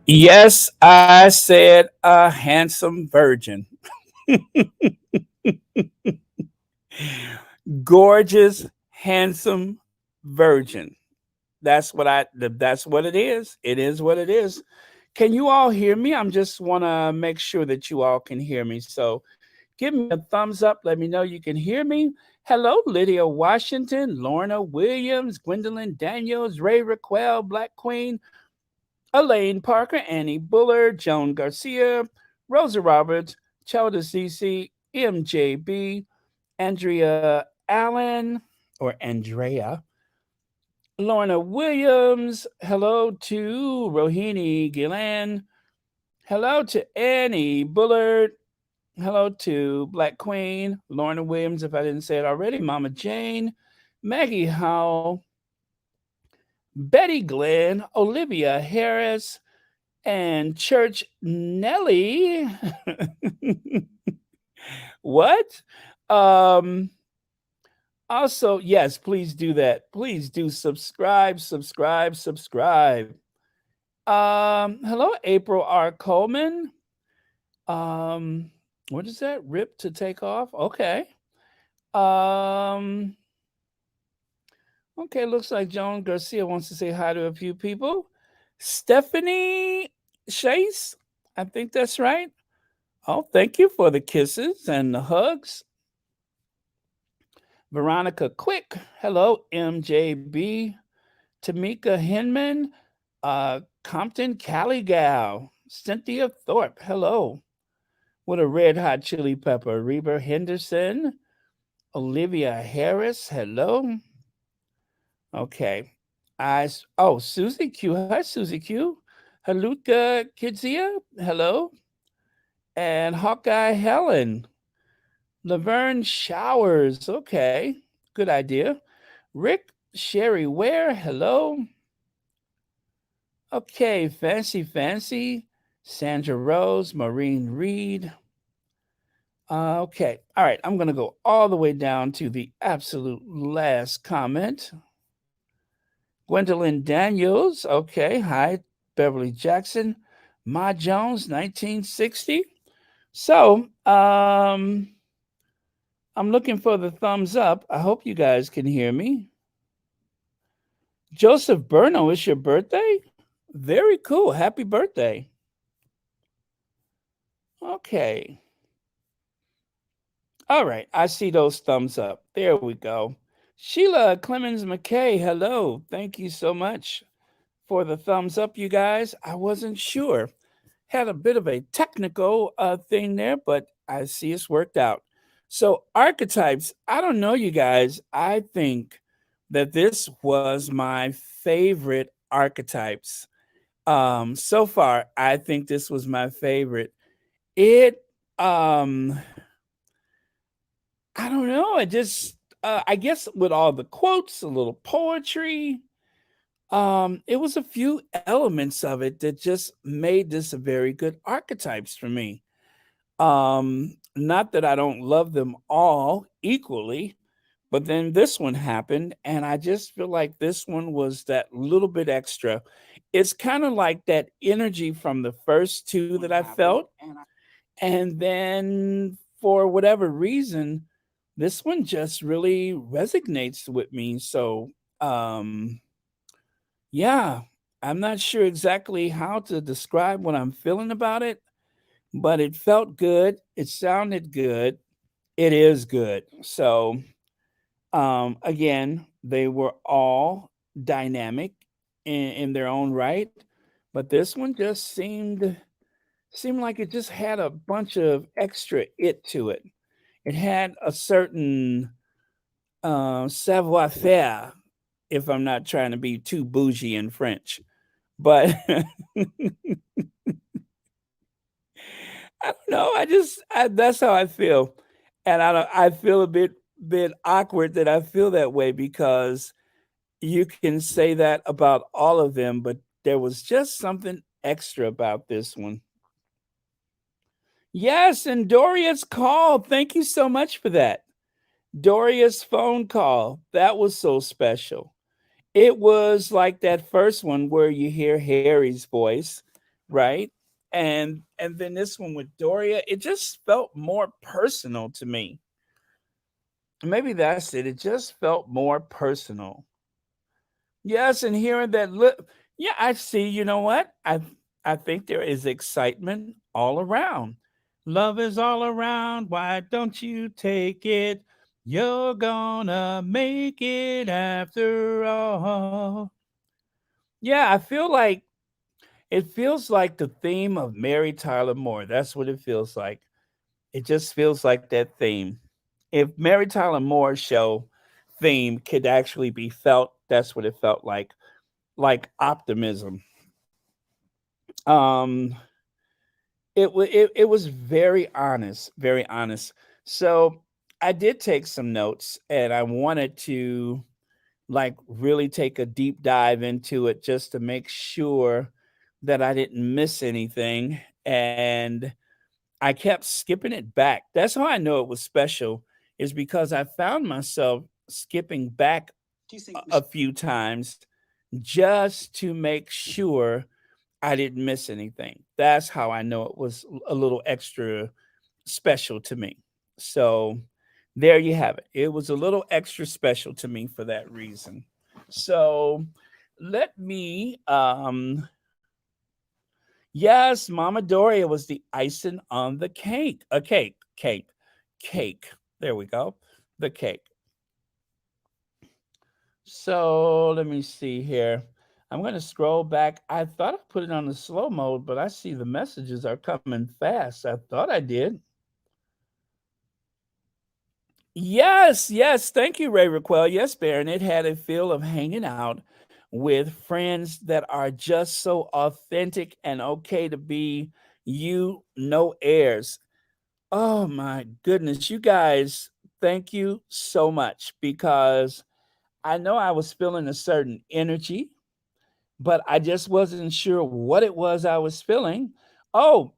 Yes, I said a handsome virgin. Gorgeous, handsome virgin. That's what it is. It is what it is. Can you all hear me? I'm just want to make sure that you all can hear me. So give me a thumbs up. Let me know you can hear me. Hello, Lydia Washington, Lorna Williams, Gwendolyn Daniels, Ray Raquel, Black Queen, Elaine Parker, Annie Bullard, Joan Garcia, Rosa Roberts, Chelda CC, MJB, Andrea Allen, or Andrea, Lorna Williams. Hello to Rohini Gillan. Hello to Annie Bullard. Hello to Black Queen, Lorna Williams, if I didn't say it already, Mama Jane, Maggie Howell, Betty Glenn, Olivia Harris, and Church Nelly. What? Um, Also, yes, please do that. Please do subscribe, subscribe, subscribe. Hello, April R. Coleman. What is that? Rip to take off? Okay. Um, okay, looks like Joan Garcia wants to say hi to a few people. Stephanie Chase, I think that's right. Oh, thank you for the kisses and the hugs. Veronica Quick, hello, MJB. Tamika Hinman, Compton Caligal, Cynthia Thorpe, hello. With a red hot chili pepper, Reba Henderson, Olivia Harris, hello. Okay. Susie Q. Hi, Susie Q. Haluka Kidzia, hello. And Hawkeye Helen. Laverne Showers, okay. Good idea. Rick Sherry Ware, hello. Okay, Fancy. Sandra Rose, Maureen Reed. Okay, all right, I'm going to go all the way down to the absolute last comment. Gwendolyn Daniels, okay, hi, Beverly Jackson. Ma Jones, 1960. So, I'm looking for the thumbs up. I hope you guys can hear me. Joseph Burno, it's your birthday? Very cool. Happy birthday. Okay. All right. I see those thumbs up. There we go. Sheila Clemens McKay, hello. Thank you so much for the thumbs up, you guys. I wasn't sure. Had a bit of a technical thing there, but I see it's worked out. So, archetypes, I don't know, you guys. I think that this was my favorite archetypes. So far, I think this was my favorite. It I don't know. I just I guess with all the quotes, a little poetry, it was a few elements of it that just made this a very good archetypes for me. Not that I don't love them all equally, but then this one happened, and I just feel like this one was that little bit extra. It's kind of like that energy from the first two that I felt, and then for whatever reason, this one just really resonates with me. So, um, yeah, I'm not sure exactly how to describe what I'm feeling about it, but it felt good. It sounded good. It is good. So, again, they were all dynamic in their own right, but this one just seemed like it just had a bunch of extra it to it. It had a certain savoir faire, if I'm not trying to be too bougie in French. But I don't know. That's how I feel, and I feel a bit awkward that I feel that way because you can say that about all of them, but there was just something extra about this one. Yes, and Doria's call. Thank you so much for that. Doria's phone call. That was so special. It was like that first one where you hear Harry's voice, right? And then this one with Doria, it just felt more personal to me. Maybe that's it. It just felt more personal. Yes, and hearing that look, yeah, I see. You know what? I think there is excitement all around. Love is all around. Why don't you take it? You're gonna make it after all. Yeah, I feel like it feels like the theme of Mary Tyler Moore. That's what it feels like. It just feels like that theme. If Mary Tyler Moore's show theme could actually be felt, that's what it felt like optimism. Um, it was very honest, very honest. So I did take some notes, and I wanted to like really take a deep dive into it just to make sure that I didn't miss anything. And I kept skipping it back. That's how I know it was special, is because I found myself skipping back a few times just to make sure I didn't miss anything. That's how I know it was a little extra special to me. So there you have it. It was a little extra special to me for that reason. So let me yes, Mama Doria was the icing on the cake. A cake. There we go. The cake. So let me see here. I'm going to scroll back. I thought I put it on the slow mode, but I see the messages are coming fast. I thought I did. Yes, yes. Thank you, Ray Raquel. Yes, Baron. It had a feel of hanging out with friends that are just so authentic and okay to be you, no airs. Oh my goodness, you guys, thank you so much because I know I was feeling a certain energy, but I just wasn't sure what it was I was feeling. Oh,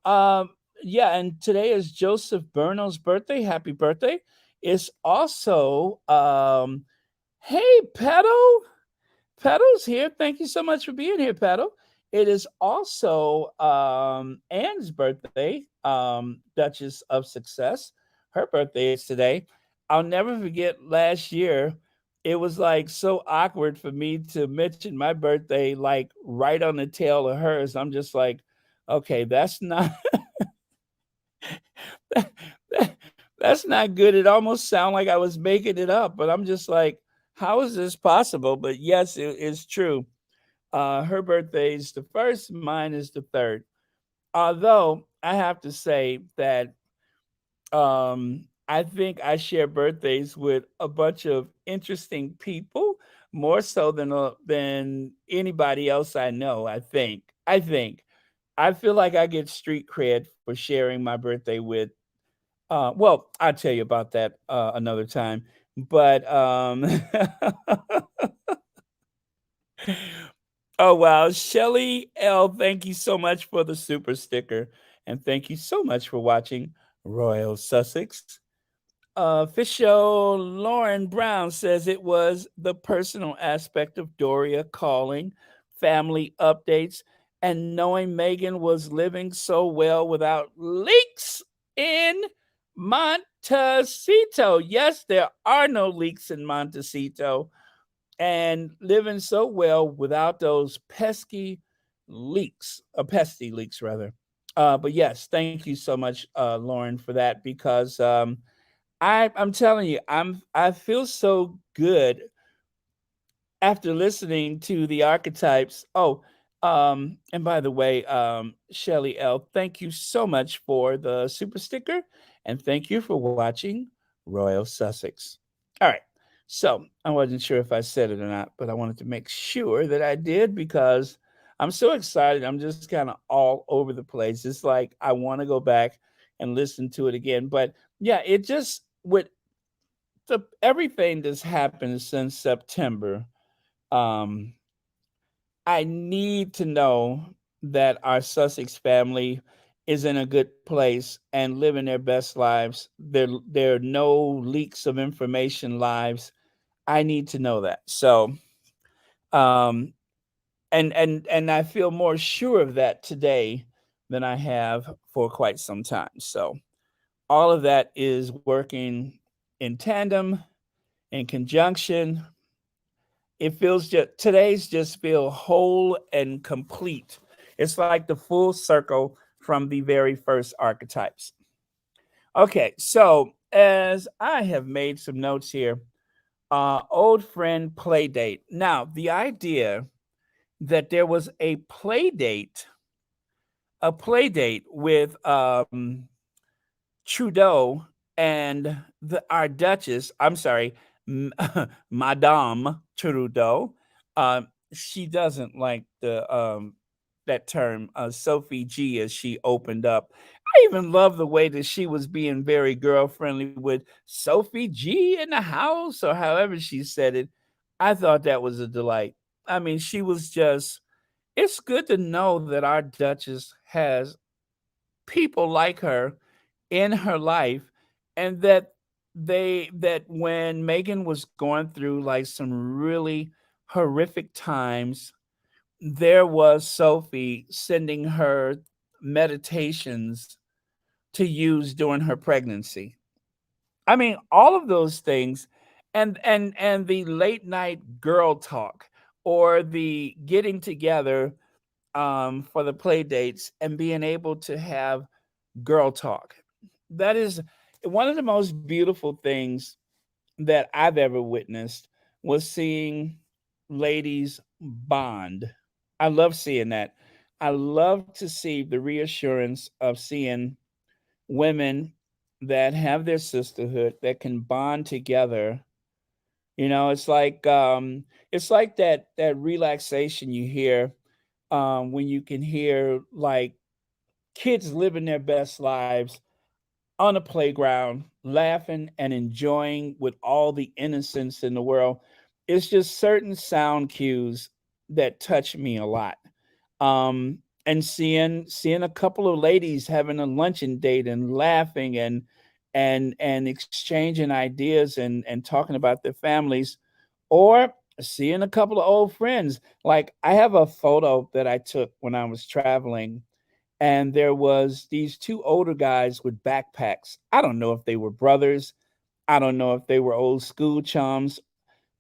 yeah, and today is Joseph Burnell's birthday. Happy birthday. It's also hey Petal. Petal's here. Thank you so much for being here, Petal. It is also Anne's birthday, Duchess of Success. Her birthday is today. I'll never forget last year. It was like so awkward for me to mention my birthday like right on the tail of hers. I'm just like, okay, that's not that's not good. It almost sounded like I was making it up, but I'm just like, how is this possible? But yes, it's true. Her birthday is the first, mine is the third. Although I have to say that I think I share birthdays with a bunch of interesting people, more so than anybody else I know. I think I feel like I get street cred for sharing my birthday with. Well, I'll tell you about that another time. But oh wow, Shelly L, thank you so much for the super sticker, and thank you so much for watching Royal Sussex. Official Lauren Brown says it was the personal aspect of Doria calling, family updates, and knowing Meghan was living so well without leaks in Montecito. Yes, there are no leaks in Montecito, and living so well without those pesky leaks, pesky leaks rather. But yes, thank you so much, Lauren, for that because I'm telling you, I feel so good after listening to the archetypes. Oh, and by the way, Shelly L, thank you so much for the super sticker, and thank you for watching Royal Sussex. All right, so I wasn't sure if I said it or not, but I wanted to make sure that I did because I'm so excited. I'm just kind of all over the place. It's like I want to go back and listen to it again, but yeah, it just with everything that's happened since September. Um, I need to know that our Sussex family is in a good place and living their best lives. There are no leaks of information lives. I need to know that. So um and I feel more sure of that today than I have for quite some time. So all of that is working in tandem, in conjunction. It feels just today's just feel whole and complete. It's like the full circle from the very first archetypes. Okay, so as I have made some notes here, old friend play date. Now, the idea that there was a play date with Trudeau and our Duchess, I'm sorry, Madame Trudeau, she doesn't like the that term, Sophie G, as she opened up. I even love the way that she was being very girl friendly with Sophie G in the house, or however she said it. I thought that was a delight. I mean, she was just. It's good to know that our Duchess has people like her in her life and that when Meghan was going through like some really horrific times, there was Sophie sending her meditations to use during her pregnancy. I mean, all of those things, and the late night girl talk or the getting together for the play dates and being able to have girl talk. That is one of the most beautiful things that I've ever witnessed was seeing ladies bond. I love seeing that. I love to see the reassurance of seeing women that have their sisterhood that can bond together. You know, it's like that relaxation you hear when you can hear like kids living their best lives on a playground, laughing and enjoying with all the innocence in the world. It's just certain sound cues that touch me a lot. And seeing a couple of ladies having a luncheon date and laughing and exchanging ideas and talking about their families, or seeing a couple of old friends. Like I have a photo that I took when I was traveling, and there was these two older guys with backpacks. I don't know if they were brothers. I don't know if they were old school chums,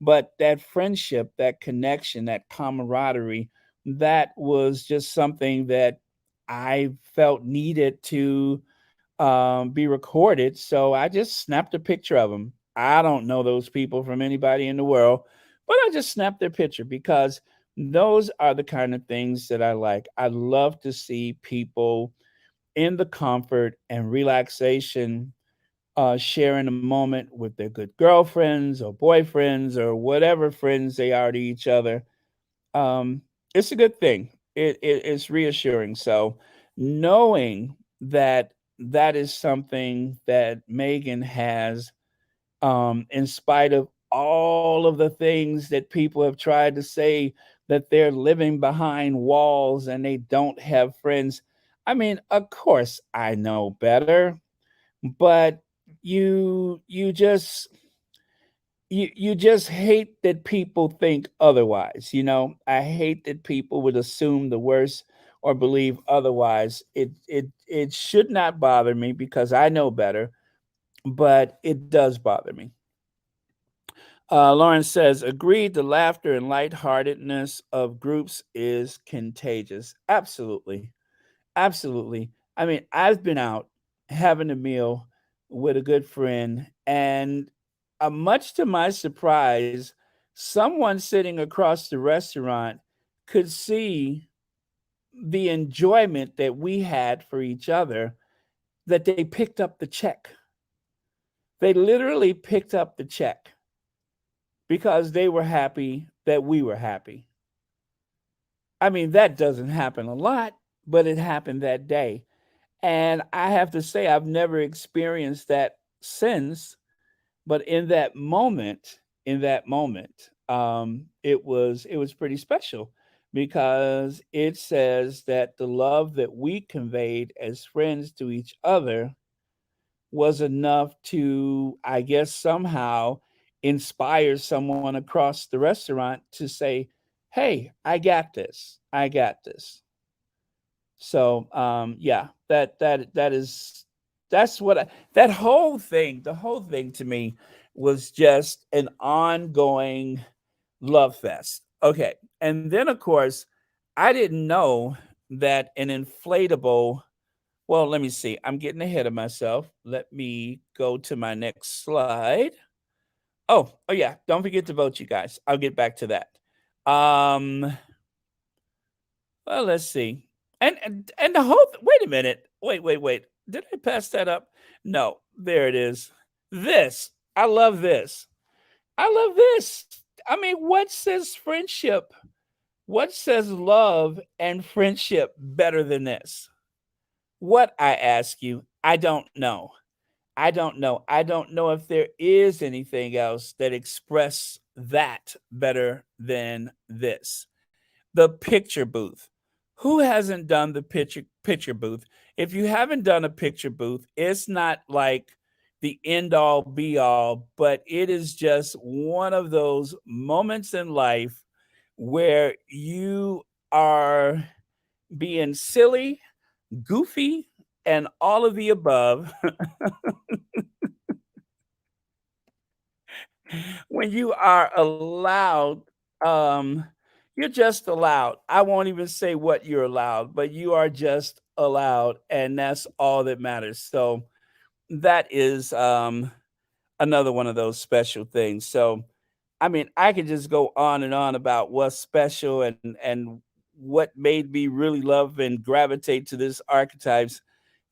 but that friendship, that connection, that camaraderie, that was just something that I felt needed to be recorded. So I just snapped a picture of them. I don't know those people from anybody in the world, but I just snapped their picture because those are the kind of things that I like. I love to see people in the comfort and relaxation, sharing a moment with their good girlfriends or boyfriends or whatever friends they are to each other. um, it's a good thing. It's reassuring. So knowing that that is something that Megan has, in spite of all of the things that people have tried to say that they're living behind walls and they don't have friends. I mean, of course I know better, but you just you just hate that people think otherwise. I hate that people would assume the worst or believe otherwise. It should not bother me because I know better. but it does bother me. Lauren says, agreed, the laughter and lightheartedness of groups is contagious. Absolutely. Absolutely. I mean, I've been out having a meal with a good friend, and much to my surprise, someone sitting across the restaurant could see the enjoyment that we had for each other, that they picked up the check. They literally picked up the check because they were happy that we were happy. I mean, that doesn't happen a lot, but it happened that day. And I have to say, I've never experienced that since. But in that moment, it was pretty special because it says that the love that we conveyed as friends to each other was enough to, I guess, somehow inspire someone across the restaurant to say, "Hey, I got this. I got this." So yeah, that's what that whole thing, the whole thing to me was just an ongoing love fest. Okay. And then of course, I didn't know that an inflatable, well, let me see. I'm getting ahead of myself. Let me go to my next slide. Oh yeah, don't forget to vote, you guys. I'll get back to that. Um well, let's see. And the whole wait a minute. Wait. Did I pass that up? No. There it is. This. I love this. I love this. I mean, what says friendship? What says love and friendship better than this? What, I ask you? I don't know. I don't know. I don't know if there is anything else that express that better than this. The picture booth. Who hasn't done the picture booth? If you haven't done a picture booth, it's not like the end all be all, but it is just one of those moments in life where you are being silly, goofy, and all of the above when you are allowed, um you're just allowed. I won't even say what you're allowed, but you are just allowed, and that's all that matters. So that is another one of those special things. So I mean, I could just go on and on about what's special and what made me really love and gravitate to this archetypes,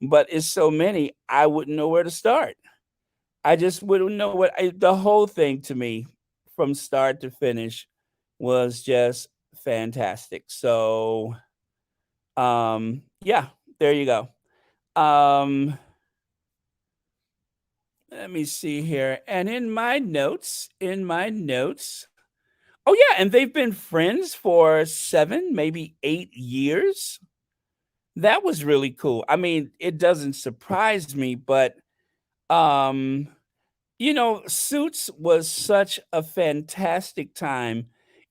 but it's so many I wouldn't know where to start. I just wouldn't know the whole thing to me from start to finish was just fantastic. So, yeah, there you go. Um, let me see here. And in my notes, oh yeah, and they've been friends for 7, maybe 8 years. That was really cool. I mean, it doesn't surprise me, but um Suits was such a fantastic time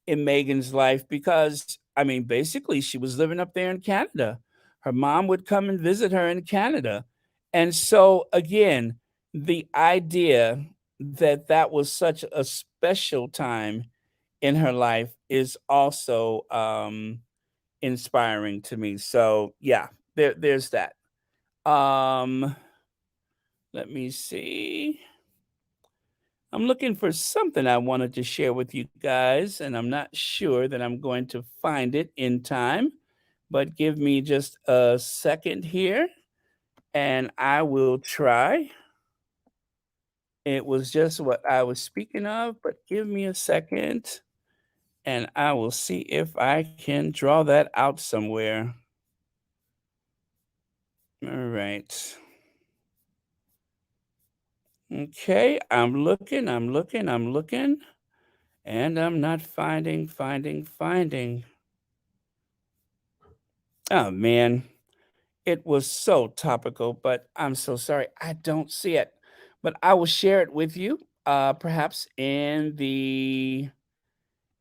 in Megan's life because, I mean, basically, she was living up there in Canada. Her mom would come and visit her in Canada. And so, again, the idea that that was such a special time in her life is also inspiring to me. So, yeah, there's that. Um, let me see. I'm looking for something I wanted to share with you guys, and I'm not sure that I'm going to find it in time, but give me just a second here and I will try. It was just what I was speaking of, but give me a second and I will see if I can draw that out somewhere. All right. Okay, I'm looking, and I'm not finding. Oh man. It was so topical, but I'm so sorry. I don't see it. But I will share it with you, perhaps in the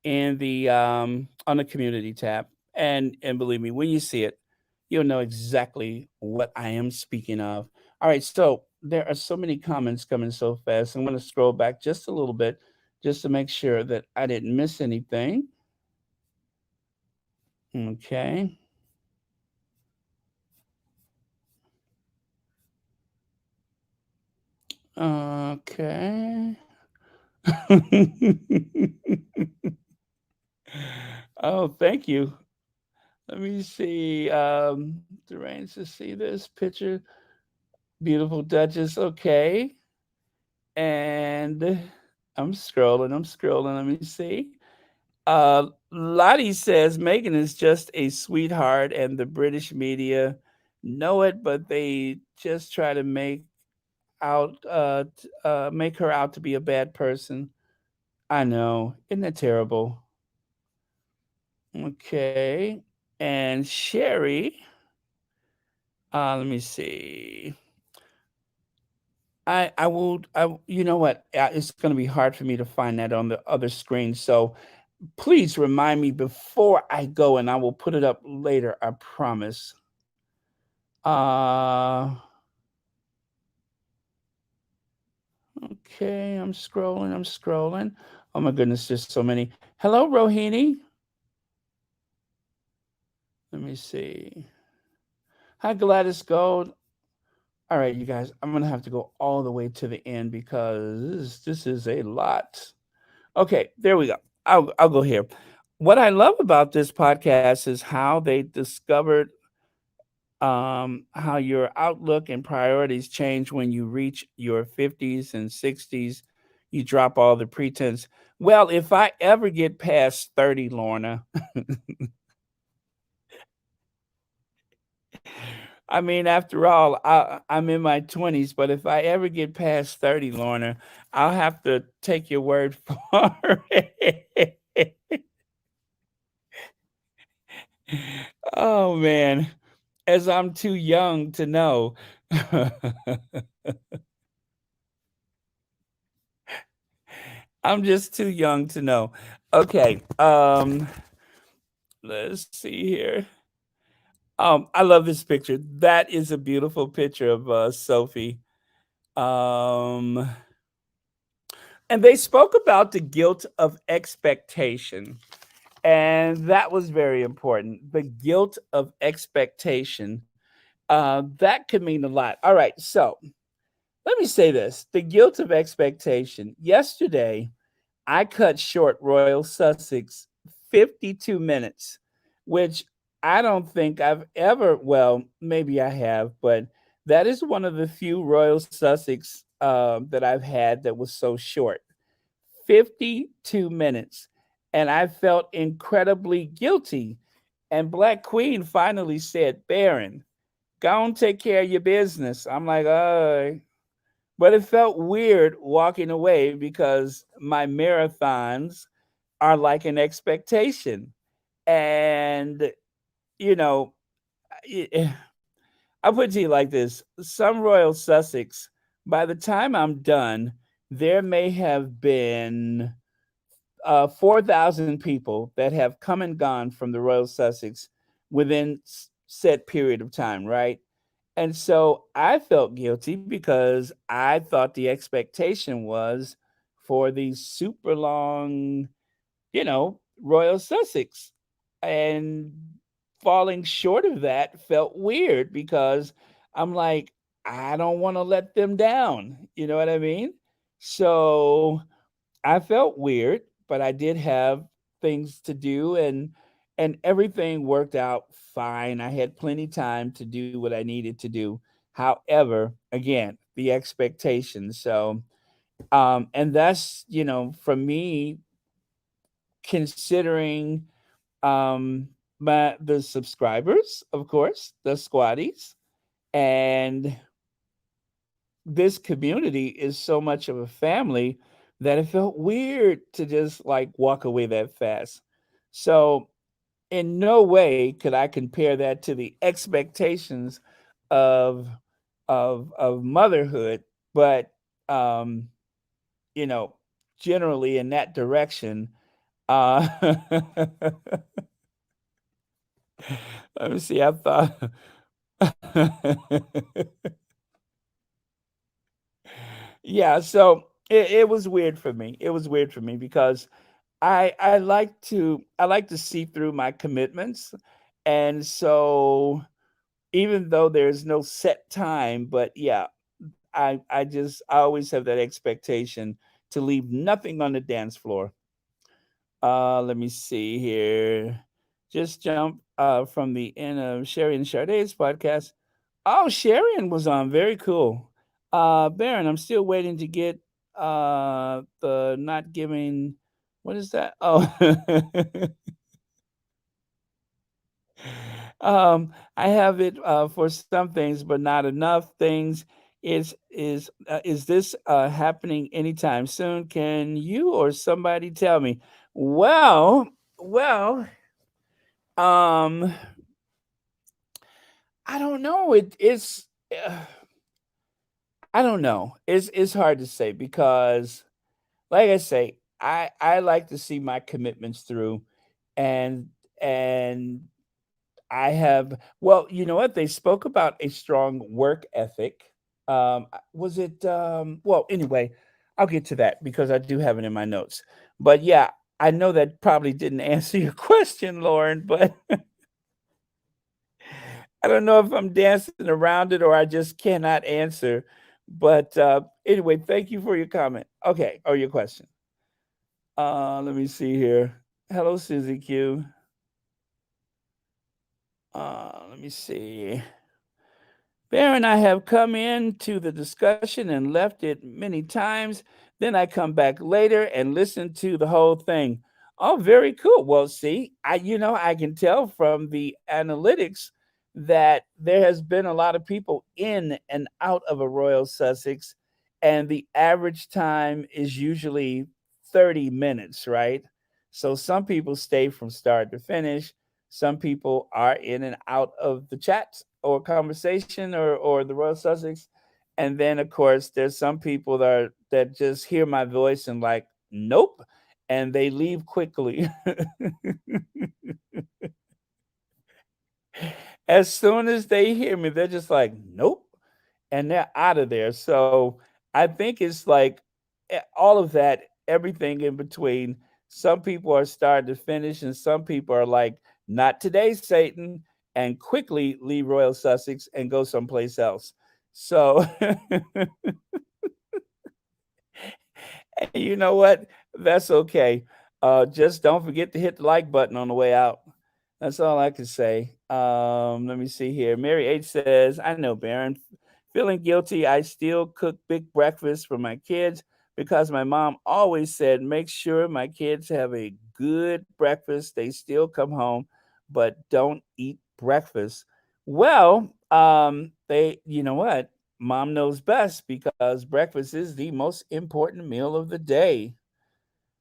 on the community tab. And believe me, when you see it, you'll know exactly what I am speaking of. All right, so there are so many comments coming so fast. I'm going to scroll back just a little bit just to make sure that I didn't miss anything. Okay. Okay. Oh, thank you. Let me see. Deranged to see this picture. Beautiful Duchess. Okay. And I'm scrolling. I'm scrolling. Let me see. Lottie says Meghan is just a sweetheart, and the British media know it, but they just try to make her out to be a bad person. I know, isn't that terrible? Okay, and Sherry. Let me see. I will. You know what? It's going to be hard for me to find that on the other screen. So please remind me before I go, and I will put it up later. I promise. Uh, okay, I'm scrolling. I'm scrolling. Oh my goodness, there's so many. Hello, Rohini. Let me see. Hi, Gladys Gold. All right, you guys, I'm gonna have to go all the way to the end because this is a lot. Okay, there we go. I'll go here. What I love about this podcast is how they discovered how your outlook and priorities change when you reach your 50s and 60s. You drop all the pretense. Well, if I ever get past 30, Lorna, I mean, after all, I'm in my 20s, but if I ever get past 30, Lorna, I'll have to take your word for it. Oh, man. As I'm too young to know. I'm just too young to know. Okay. Let's see here. I love this picture. That is a beautiful picture of Sophie. Um, and they spoke about the guilt of expectation. And that was very important. The guilt of expectation. That could mean a lot. All right. So let me say this, the guilt of expectation. Yesterday, I cut short Royal Sussex 52 minutes, which I don't think I've ever, well, maybe I have, but that is one of the few Royal Sussex that I've had that was so short. 52 minutes. And I felt incredibly guilty. And Black Queen finally said, Baron, go and take care of your business. I'm like, but it felt weird walking away because my marathons are like an expectation. And, you know, I'll put it to you like this, some Royal Sussex, by the time I'm done, there may have been 4,000 people that have come and gone from the Royal Sussex within set period of time, right? And so I felt guilty because I thought the expectation was for these super long, Royal Sussex. And falling short of that felt weird because I'm like, I don't want to let them down. You know what I mean? So I felt weird, but I did have things to do and everything worked out fine. I had plenty time to do what I needed to do. However, again, the expectations. So and that's, for me considering the subscribers, of course, the squatties, and this community is so much of a family that it felt weird to just like walk away that fast. So, in no way could I compare that to the expectations of of motherhood, but um, you know, generally in that direction. Uh, let me see. I thought Yeah, so it was weird for me. It was weird for me because I like to see through my commitments. And so even though there's no set time, but yeah, I always have that expectation to leave nothing on the dance floor. Let me see here. Just jump from the end of Sherry and Sade's podcast. Oh, Sharon was on. Very cool. Baron, I'm still waiting to get the not giving. What is that? Oh, I have it for some things, but not enough things. Is this happening anytime soon? Can you or somebody tell me? Well, um, I don't know. Uh, I don't know. It's hard to say because, like I say, I like to see my commitments through, and and I have well, you know what? They spoke about a strong work ethic. Was it well, anyway, I'll get to that because I do have it in my notes. But yeah, I know that probably didn't answer your question, Lauren, but I don't know if I'm dancing around it or I just cannot answer. But anyway, thank you for your comment. Okay, or your question. Let me see here. Hello, Susie Q. Let me see. Bear and I have come into the discussion and left it many times. Then I come back later and listen to the whole thing. Oh, very cool. Well, see, I can tell from the analytics that there has been a lot of people in and out of a Royal Sussex, and the average time is usually 30 minutes, right? So some people stay from start to finish. Some people are in and out of the chat or conversation or the Royal Sussex. And then of course there's some people that just hear my voice and like, nope, and they leave quickly. As soon as they hear me, they're just like, nope, and they're out of there. So I think it's like all of that, everything in between. Some people are starting to finish, and some people are like, not today, Satan, and quickly leave Royal Sussex and go someplace else. So you know what? That's okay. Just don't forget to hit the like button on the way out. That's all I can say. Let me see here. Mary H says, I know, Baron. Feeling guilty, I still cook big breakfast for my kids because my mom always said, make sure my kids have a good breakfast. They still come home, but don't eat breakfast. Well, you know what? Mom knows best because breakfast is the most important meal of the day.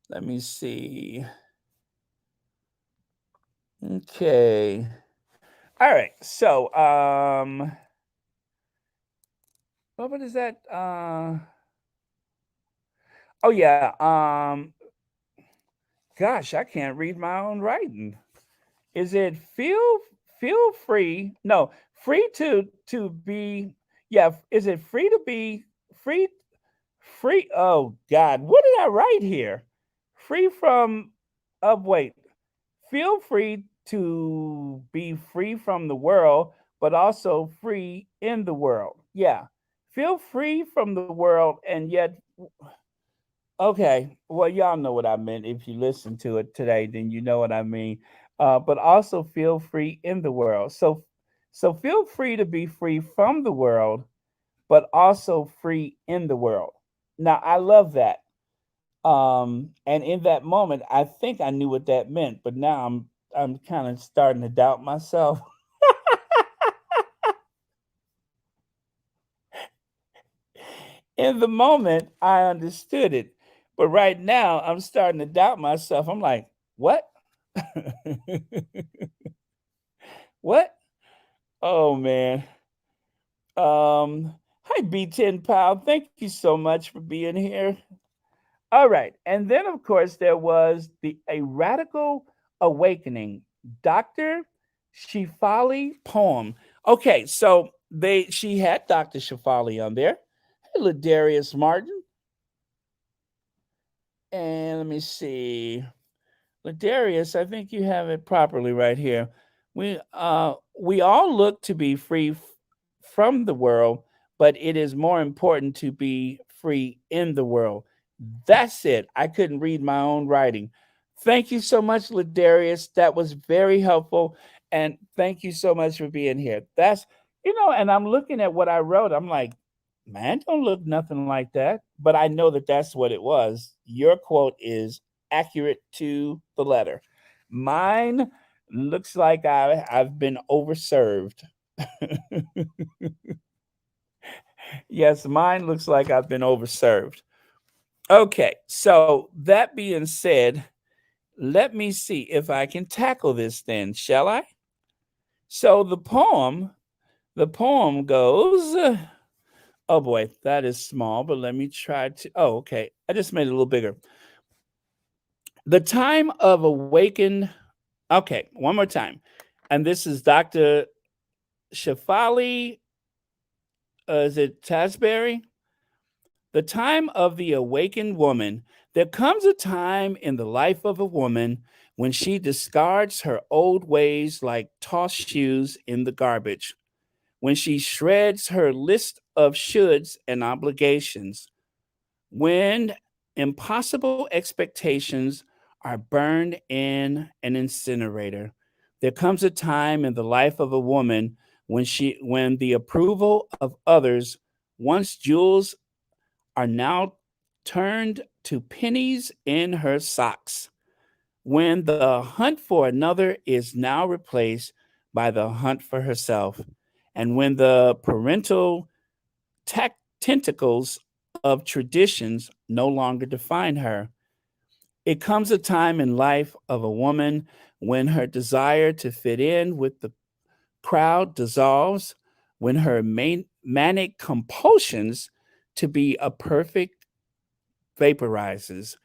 Let me see. Okay. All right. So, what is that? Oh yeah. Gosh, I can't read my own writing. Is it feel free? No, free to be. Yeah. Is it free to be free? Free. Oh God, what did I write here? Free from. Wait. Feel free to be free from the world, but also free in the world. Yeah. Feel free from the world and yet okay. Well, y'all know what I meant. If you listen to it today, then you know what I mean. But also feel free in the world. So feel free to be free from the world, but also free in the world. Now I love that. And in that moment, I think I knew what that meant, but now I'm kind of starting to doubt myself. In the moment, I understood it, but right now I'm starting to doubt myself. I'm like, what? What? Oh man. Hi B10 pal. Thank you so much for being here. All right. And then of course there was the a radical awakening. Dr. Shifali poem. Okay, so they she had Dr. Shifali on there. Ladarius Martin. And let me see. Ladarius, I think you have it properly right here. We all look to be free from the world, but it is more important to be free in the world. That's it. I couldn't read my own writing. Thank you so much, Ladarius. That was very helpful. And thank you so much for being here. And I'm looking at what I wrote. I'm like, man, don't look nothing like that. But I know that that's what it was. Your quote is accurate to the letter. Mine looks like I've been overserved. Yes, mine looks like I've been overserved. Okay, so that being said, let me see if I can tackle this then, shall I? So the poem goes, oh boy, that is small, but let me try to, oh, okay, I just made it a little bigger. The time of awakened, okay, one more time. And this is Dr. Shafali, is it Tasbury? The time of the awakened woman. There comes a time in the life of a woman when she discards her old ways like tossed shoes in the garbage, when she shreds her list of shoulds and obligations, when impossible expectations are burned in an incinerator. There comes a time in the life of a woman when the approval of others, once jewels, are now turned to pennies in her socks, when the hunt for another is now replaced by the hunt for herself, and when the parental tentacles of traditions no longer define her. It comes a time in life of a woman when her desire to fit in with the crowd dissolves, when her manic compulsions to be a perfect vaporizes,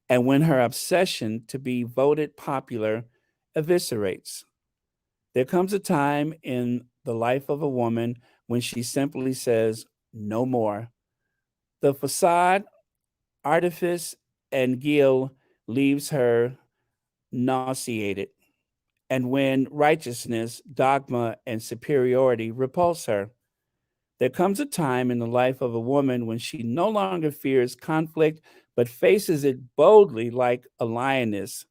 and when her obsession to be voted popular eviscerates. There comes a time in the life of a woman when she simply says, no more. The facade, artifice, and guile leaves her nauseated, and when righteousness, dogma, and superiority repulse her. There comes a time in the life of a woman when she no longer fears conflict but faces it boldly like a lioness,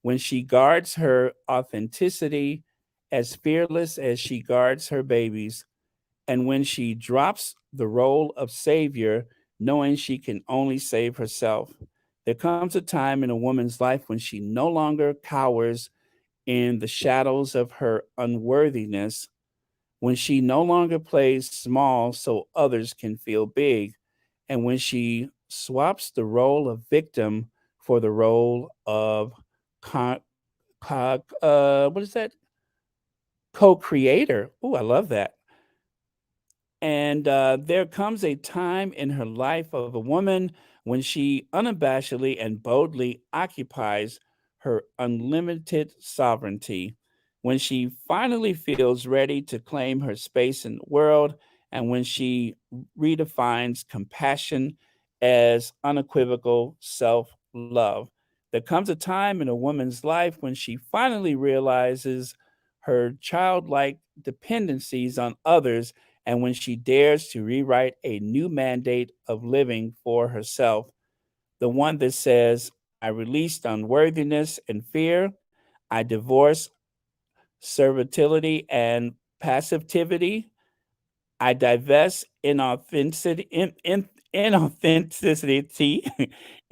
when she guards her authenticity as fearless as she guards her babies, and when she drops the role of savior, knowing she can only save herself. There comes a time in a woman's life when she no longer cowers in the shadows of her unworthiness, when she no longer plays small so others can feel big, and when she swaps the role of victim for the role of con- what is that? Co-creator. Oh, I love that. And there comes a time in her life of a woman when she unabashedly and boldly occupies her unlimited sovereignty, when she finally feels ready to claim her space in the world, and when she redefines compassion as unequivocal self love. There comes a time in a woman's life when she finally realizes her childlike dependencies on others, and when she dares to rewrite a new mandate of living for herself, the one that says, I released unworthiness and fear, I divorce servility and passivity, I divest inauthenticity,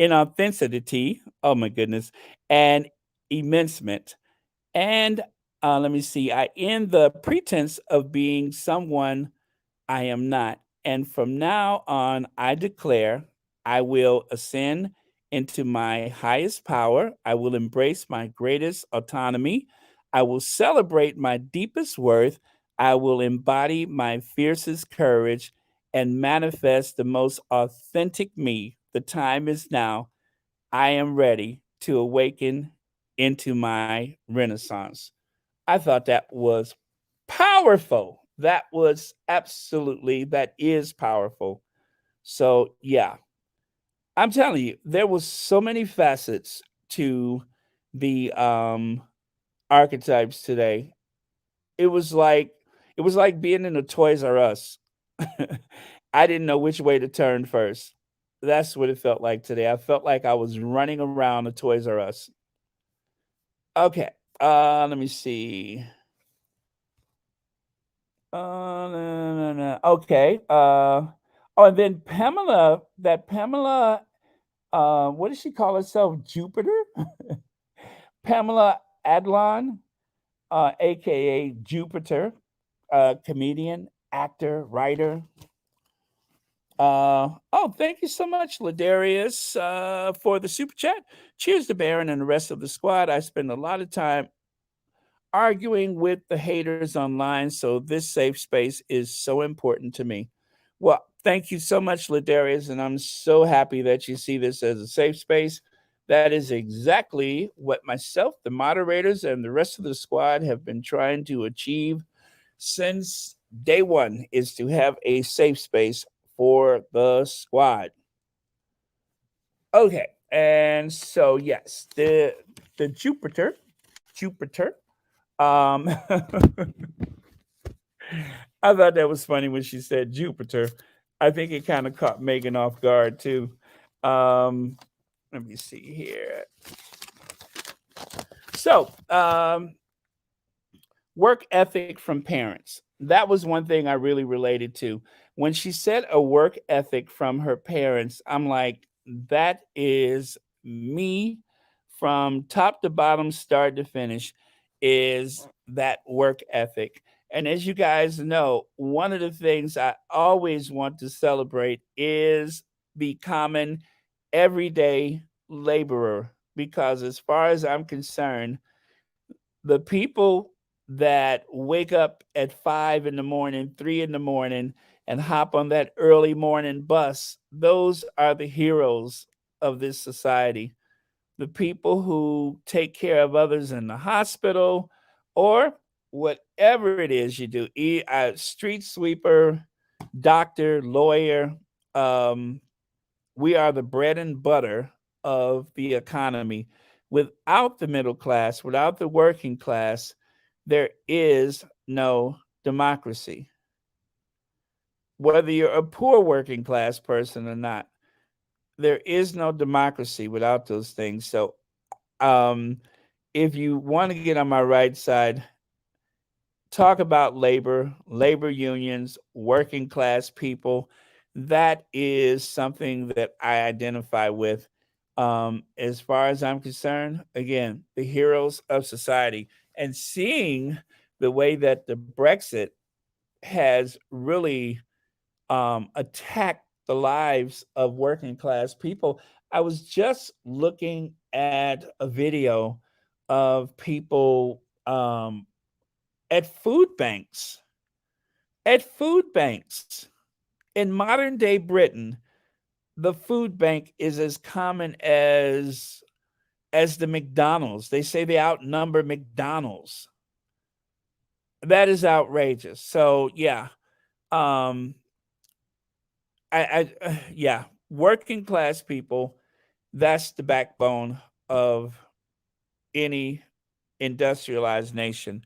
inauthenticity, oh my goodness, and immensement. And let me see, I end the pretense of being someone I am not. And from now on, I declare I will ascend into my highest power. I will embrace my greatest autonomy. I will celebrate my deepest worth. I will embody my fiercest courage and manifest the most authentic me. The time is now. I am ready to awaken into my renaissance. I thought that was powerful. That is powerful. So yeah, I'm telling you, there was so many facets to the archetypes today. It was like it was like being in a Toys R Us. I didn't know which way to turn first. That's what it felt like today. I felt like I was running around a Toys R Us. Okay. Let me see. Okay. Oh, and then Pamela, that Pamela, what does she call herself? Jupiter? Pamela Adlon, aka Jupiter, comedian, actor, writer. Oh, thank you so much, Ladarius, for the super chat. Cheers to Baron and the rest of the squad. I spend a lot of time arguing with the haters online, so this safe space is so important to me. Well, thank you so much, Ladarius, and I'm so happy that you see this as a safe space. That is exactly what myself, the moderators, and the rest of the squad have been trying to achieve since day one, is to have a safe space for the squad. Okay, and so yes, the Jupiter. I thought that was funny when she said Jupiter. I think it kind of caught Megan off guard too. Um, Let me see here. So, work ethic from parents. That was one thing I really related to. When she said a work ethic from her parents, I'm like, that is me from top to bottom, start to finish, is that work ethic. And as you guys know, one of the things I always want to celebrate is the common everyday laborer. Because as far as I'm concerned, the people that wake up at 5 in the morning, 3 in the morning, and hop on that early morning bus, those are the heroes of this society. The people who take care of others in the hospital or whatever it is you do, street sweeper, doctor, lawyer. Um, we are the bread and butter of the economy. Without the middle class, without the working class, there is no democracy. Whether you're a poor working class person or not, there is no democracy without those things. So, um, if you want to get on my right side, talk about labor, labor unions, working class people. That is something that I identify with. As far as I'm concerned, again, the heroes of society, and seeing the way that the Brexit has really attacked the lives of working class people. I was just looking at a video of people at food banks. At food banks in modern day Britain, the food bank is as common as the McDonald's. They say they outnumber McDonald's. That is outrageous. So yeah, um, yeah, working class people. That's the backbone of any industrialized nation.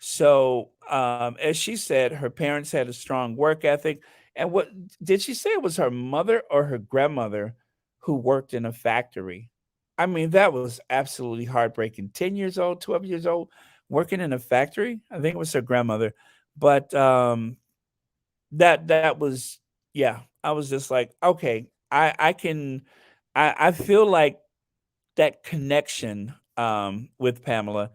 So, as she said, her parents had a strong work ethic. And what did she say it was her mother or her grandmother who worked in a factory? I mean, that was absolutely heartbreaking. 10 years old, 12 years old, working in a factory. I think it was her grandmother. But that was, yeah, I was just like, okay, I can I feel like that connection with Pamela.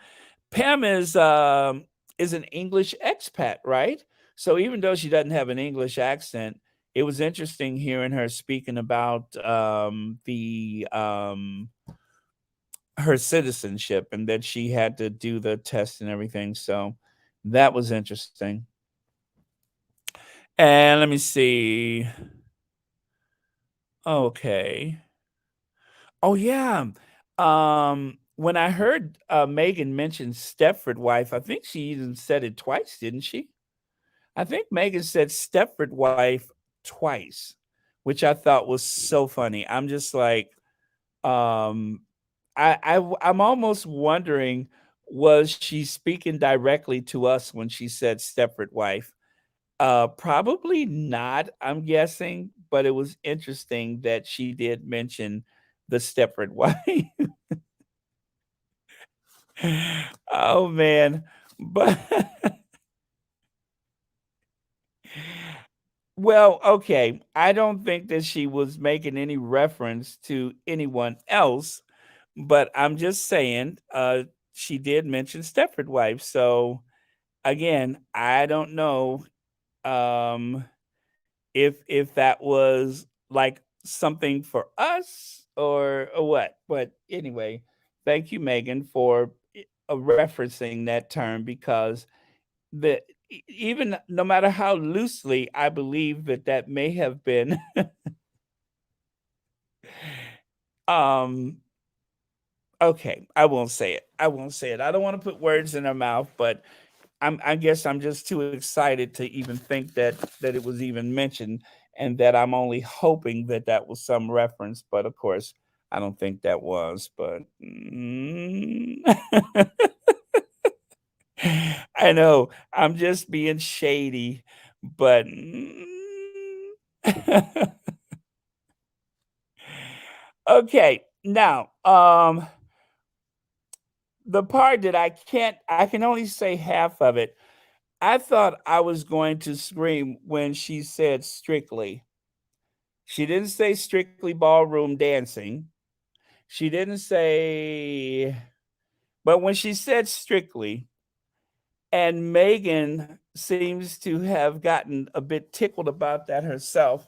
Pam is an English expat, right? So even though she doesn't have an English accent, it was interesting hearing her speaking about the her citizenship and that she had to do the test and everything. So that was interesting. And let me see. Okay. Oh yeah. When I heard Megan mention Stepford wife, I think she even said it twice, didn't she? I think Megan said Stepford wife twice. which I thought was so funny. I'm just like, um, I'm almost wondering, was she speaking directly to us when she said Stepford wife? Probably not, I'm guessing, but it was interesting that she did mention the Stepford wife. Oh man. But well, okay. I don't think that she was making any reference to anyone else, but I'm just saying, she did mention Stepford wife. So again, I don't know um if that was like something for us or what. But anyway, thank you, Megan, for referencing that term because the even no matter how loosely I believe that that may have been um okay, I won't say it. I won't say it. I don't want to put words in her mouth, but I guess I'm just too excited to even think that it was even mentioned, and that I'm only hoping that that was some reference. But of course, I don't think that was. But I know I'm just being shady, but okay. Now, the part that I can only say half of it. I thought I was going to scream when she said strictly. She didn't say strictly ballroom dancing. She didn't say, but when she said strictly, and Megan seems to have gotten a bit tickled about that herself,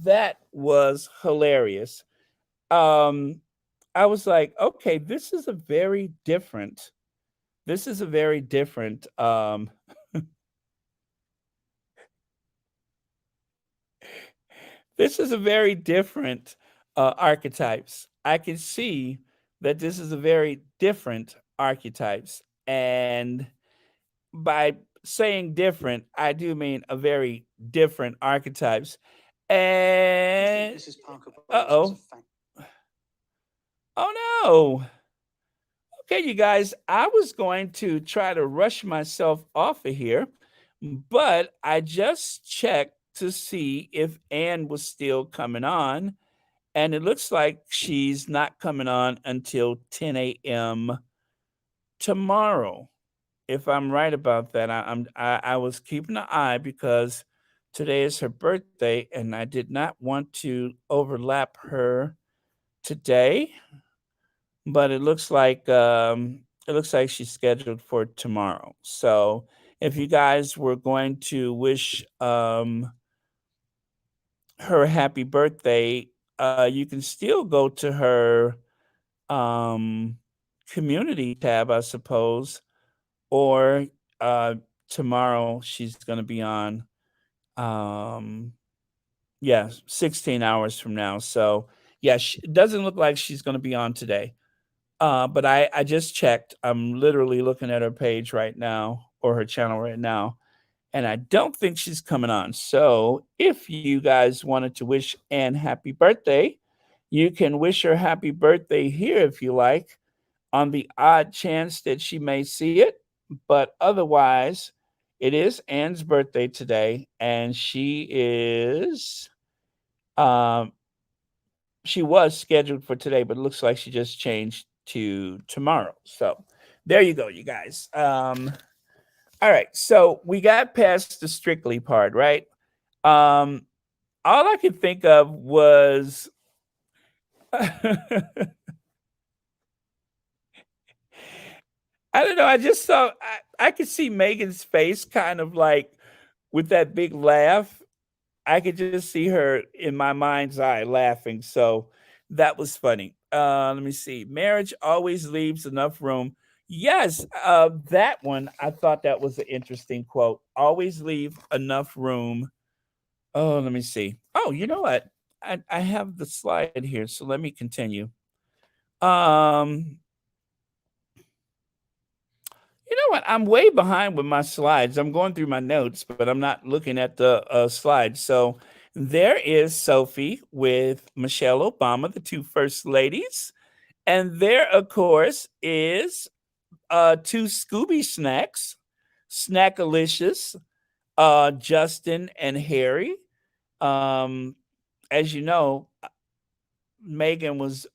that was hilarious. Um, I was like, okay, this is a very different this is a very different archetypes. I can see that this is a very different archetypes. And by saying different, I do mean a very different archetypes. And uh oh. Oh no. Okay, you guys, I was going to try to rush myself off of here, but I just checked to see if Anne was still coming on. And it looks like she's not coming on until 10 a.m. tomorrow. If I'm right about that, I was keeping an eye because today is her birthday, and I did not want to overlap her today. But it looks like she's scheduled for tomorrow. So if you guys were going to wish her happy birthday, you can still go to her um, community tab, I suppose, or uh, tomorrow she's going to be on, um, yeah, 16 hours from now. So, yeah, it doesn't look like she's going to be on today. But I just checked. I'm literally looking at her page right now or her channel right now, and I don't think she's coming on. So if you guys wanted to wish Anne happy birthday, you can wish her happy birthday here if you like, on the odd chance that she may see it. But otherwise, it is Anne's birthday today, and um, she was scheduled for today, but it looks like she just changed to tomorrow. So there you go, you guys. All right. So we got past the strictly part, right? Um, all I could think of was I don't know. I just saw I could see Megan's face kind of like with that big laugh. I could just see her in my mind's eye laughing. So that was funny. Let me see. Marriage always leaves enough room. Yes, that one. I thought that was an interesting quote. Always leave enough room. Oh, let me see. Oh, you know what? I have the slide here, so let me continue. Um, you know what? I'm way behind with my slides. I'm going through my notes, but I'm not looking at the slides. So There is Sophie with Michelle Obama, the two first ladies. And there, of course, is two Scooby Snacks, Snackalicious, Justin and Harry. Um, as you know, Meghan was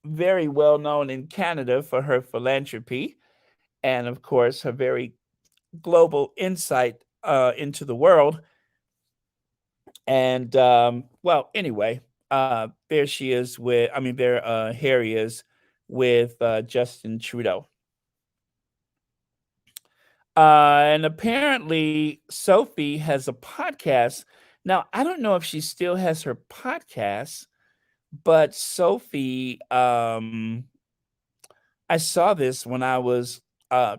very well known in Canada for her philanthropy and, of course, her very global insight into the world. And well, anyway, there she is with, I mean, there Harry is with Justin Trudeau. And apparently, Sophie has a podcast. Now, I don't know if she still has her podcast, but Sophie, I saw this when I was, uh,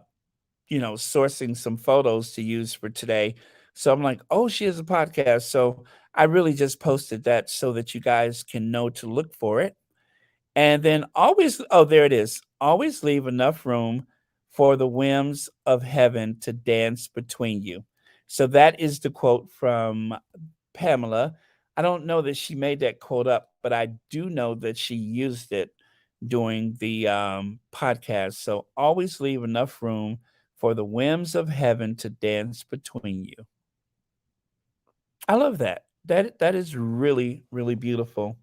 sourcing some photos to use for today. So I'm like, oh, she has a podcast. So I really just posted that so that you guys can know to look for it. And then always, oh, there it is. Always leave enough room for the whims of heaven to dance between you. So that is the quote from Pamela. I don't know that she made that quote up, but I do know that she used it during the podcast. So always leave enough room for the whims of heaven to dance between you. I love that. That is really, really beautiful.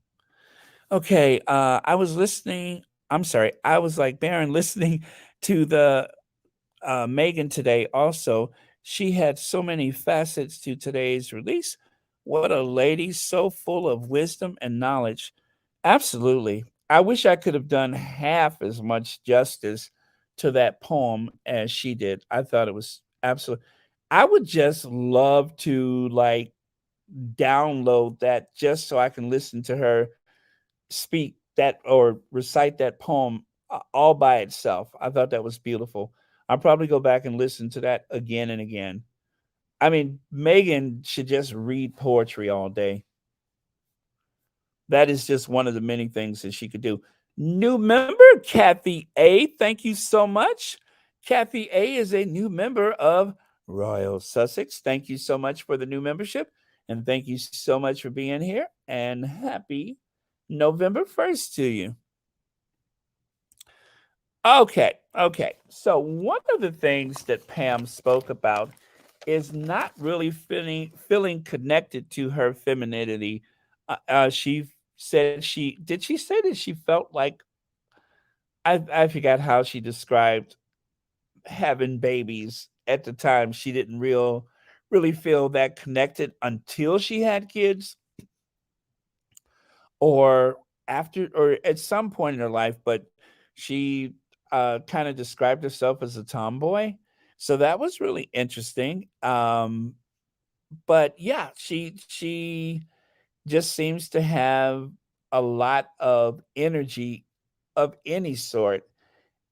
Okay, I was listening. I'm sorry. I was like Baron listening to the Megan today. Also, she had so many facets to today's release. What a lady, so full of wisdom and knowledge. Absolutely. I wish I could have done half as much justice to that poem as she did. I thought it was absolute. I would just love to like download that just so I can listen to her speak that or recite that poem all by itself. I thought that was beautiful. I'll probably go back and listen to that again and again. I mean, Megan should just read poetry all day. That is just one of the many things that she could do. New member, Kathy A. Thank you so much. Kathy A is a new member of Royal Sussex. Thank you so much for the new membership. And thank you so much for being here. And happy November 1st to you. Okay, okay. So one of the things that Pam spoke about is not really feeling connected to her femininity. She said she did. She say that she felt like I forgot how she described having babies at the time. She didn't really feel that connected until she had kids, or after, or at some point in her life. But she kind of described herself as a tomboy, so that was really interesting. But yeah, she just seems to have a lot of energy of any sort,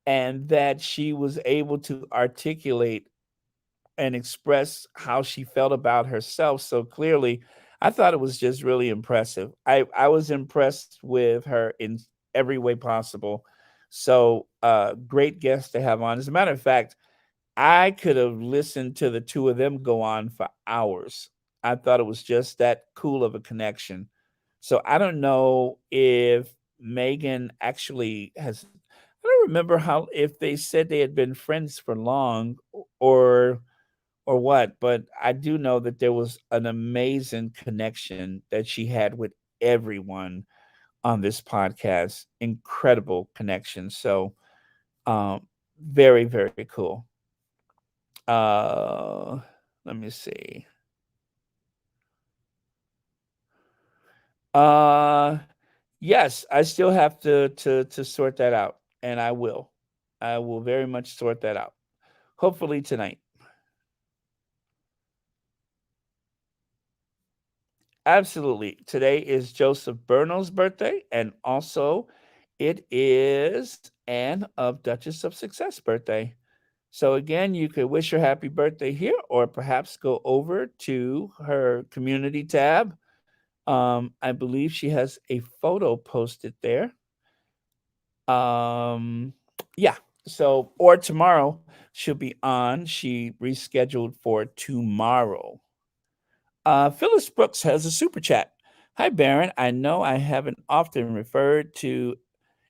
and that she was able to articulate and express how she felt about herself so clearly. I thought it was just really impressive. I was impressed with her in every way possible. So, great guest to have on. As a matter of fact, I could have listened to the two of them go on for hours. I thought it was just that cool of a connection. So I don't know if Megan actually has. I don't remember how if they said they had been friends for long or what, but I do know that there was an amazing connection that she had with everyone on this podcast. Incredible connection. So, very, very cool. Uh, Let me see. Uh, yes, I still have to sort that out, and I will. I will very much sort that out. Hopefully tonight. Absolutely. Today is Joseph Burnell's birthday, and also it is Anne of Duchess of Success' birthday. So again, you could wish her happy birthday here, or perhaps go over to her community tab. I believe she has a photo posted there. Um, yeah. So, or tomorrow she'll be on. She rescheduled for tomorrow. Phyllis Brooks has a super chat. Hi, Baron. I know I haven't often referred to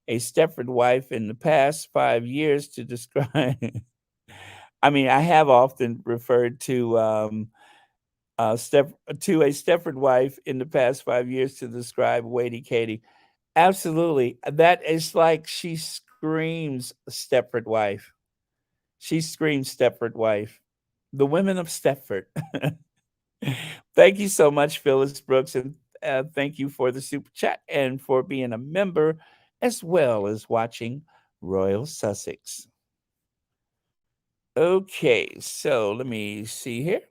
a Stepford wife in the past 5 years to describe. I mean, I have often referred to Step to a Stepford wife in the past 5 years to describe Wadey Katie. Absolutely, that is like she screams Stepford wife. She screams Stepford wife. The women of Stepford. Thank you so much, Phyllis Brooks, and thank you for the super chat and for being a member as well as watching Royal Sussex. Okay, so let me see here.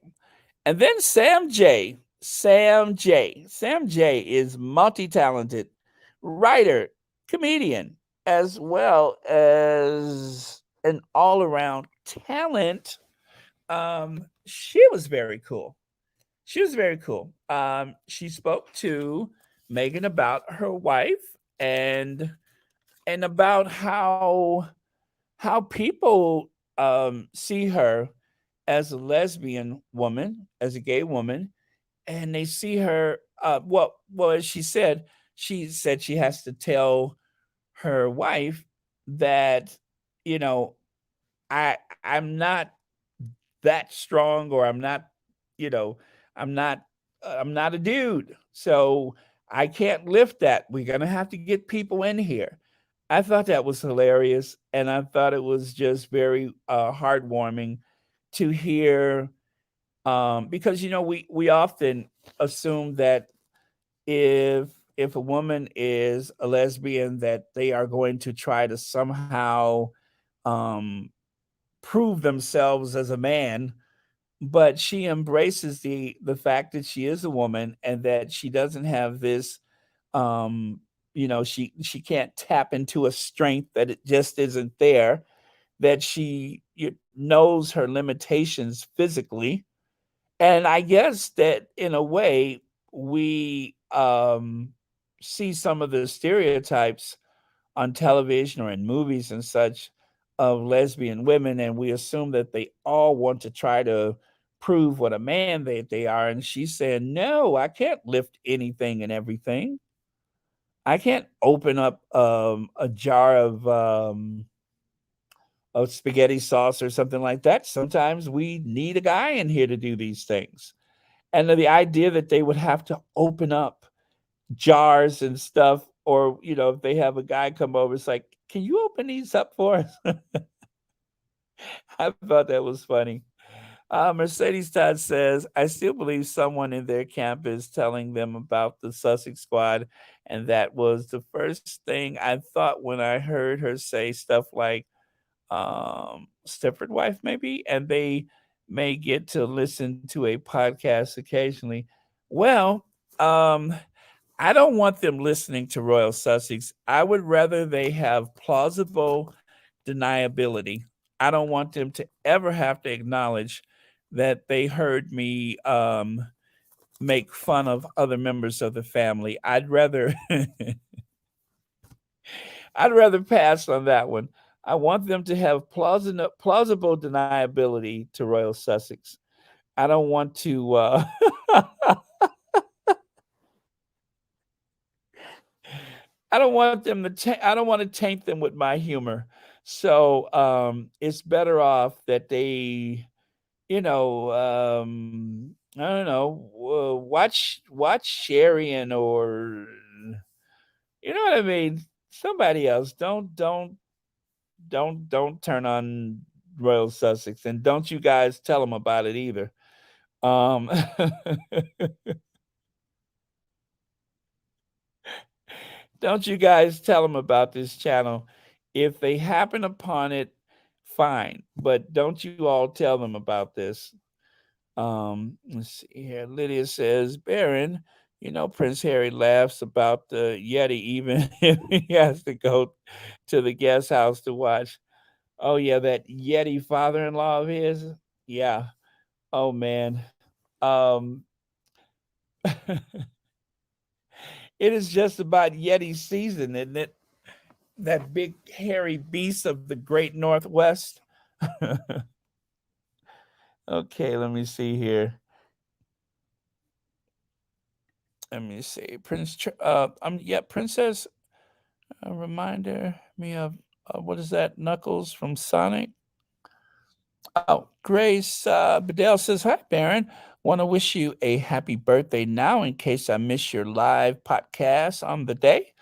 And then Sam J. Sam J. Sam J is multi talented writer, comedian, as well as an all around talent. She was very cool. She was very cool. She spoke to Meghan about her wife and about how people see her as a lesbian woman, as a gay woman, and they see her. Well, as she said she has to tell her wife that you know I'm not that strong, or I'm not, you know, I'm not I'm not a dude. So I can't lift that. We're gonna have to get people in here. I thought that was hilarious, and I thought it was just very heartwarming to hear, because we often assume that if a woman is a lesbian, that they are going to try to somehow um, prove themselves as a man, but she embraces the fact that she is a woman and that she doesn't have this, um she can't tap into a strength that it just isn't there, that she knows her limitations physically. And I guess that in a way we see some of the stereotypes on television or in movies and such of lesbian women, and we assume that they all want to try to prove what a man they are. And she's saying, no, I can't lift anything and everything. I can't open up a jar of spaghetti sauce or something like that. Sometimes we need a guy in here to do these things. And the idea that they would have to open up jars and stuff, or if they have a guy come over, it's like, can you open these up for us? I thought that was funny. Mercedes Todd says, I still believe someone in their camp is telling them about the Sussex squad, and that was the first thing I thought when I heard her say stuff like Stepford wife maybe, and they may get to listen to a podcast occasionally. Well, um I don't want them listening to Royal Sussex. I would rather they have plausible deniability. I don't want them to ever have to acknowledge that they heard me make fun of other members of the family. I'd rather I'd rather pass on that one. I want them to have plausible deniability to Royal Sussex. I don't want to I don't want them to I don't want to taint them with my humor. So it's better off that they, I don't know, watch Sharian, or you know what I mean, somebody else. Don't turn on Royal Sussex, and don't you guys tell them about it either. Um, don't you guys tell them about this channel. If they happen upon it, fine, but don't you all tell them about this. Let's see here. Lydia says, Baron, Prince Harry laughs about the Yeti even if he has to go to the guest house to watch. Oh yeah, that Yeti father-in-law of his. Yeah. Oh man. Um it is just about Yeti season, isn't it? That big hairy beast of the great Northwest. Okay, let me see here. Let me see. Yeah, Princess. A reminder me of what is that? Knuckles from Sonic. Oh, Grace Bedell says, "Hi, Baron. Want to wish you a happy birthday now in case I miss your live podcast on the day."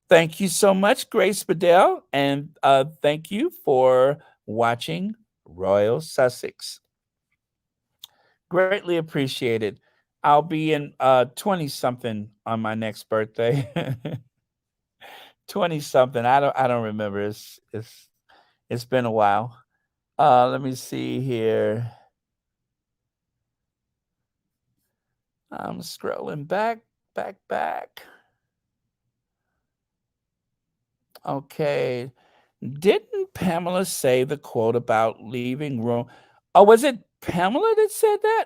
Thank you so much, Grace Bedell, and thank you for watching Royal Sussex. Greatly appreciated. I'll be in 20 something on my next birthday. 20 something. I don't remember. It's been a while. Let me see here. I'm scrolling back. Okay. Didn't Pamela say the quote about leaving room? Oh, was it Pamela that said that?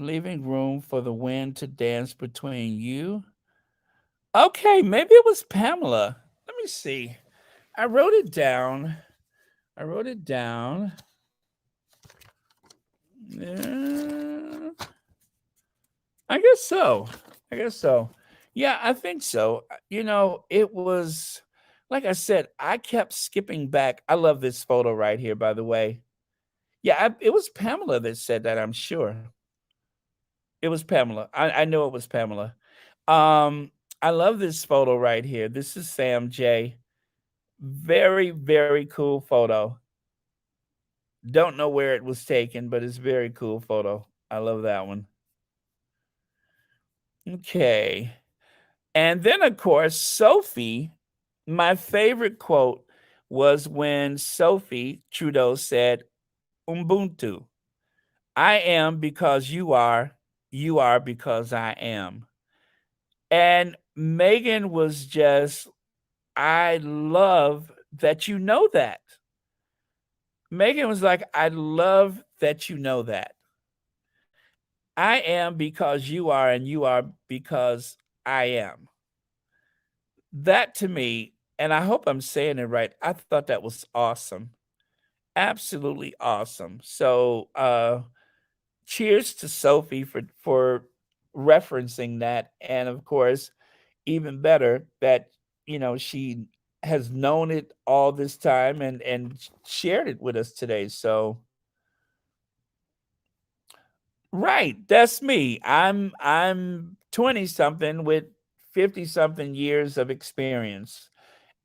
Leaving room for the wind to dance between you. Okay, maybe it was Pamela. Let me see. I wrote it down. I wrote it down. Uh, I guess so. I guess so. Yeah, I think so. It was like I said, I kept skipping back. I love this photo right here, by the way. Yeah, it was Pamela that said that, I'm sure. It was Pamela. I know it was Pamela. Um, I love this photo right here. This is Sam J. Very, very cool photo. Don't know where it was taken, but it's very cool photo. I love that one. Okay. And then, of course, Sophie, my favorite quote was when Sophie Trudeau said, Ubuntu. I am because you are because I am. And Meghan was just, I love that you know that. Meghan was like, I love that you know that. I am because you are, and you are because I am. That to me, and I hope I'm saying it right, I thought that was awesome. Absolutely awesome. So cheers to Sophie for referencing that. And of course, even better that she has known it all this time and shared it with us today. So right, that's me. I'm 20 something with 50 something years of experience.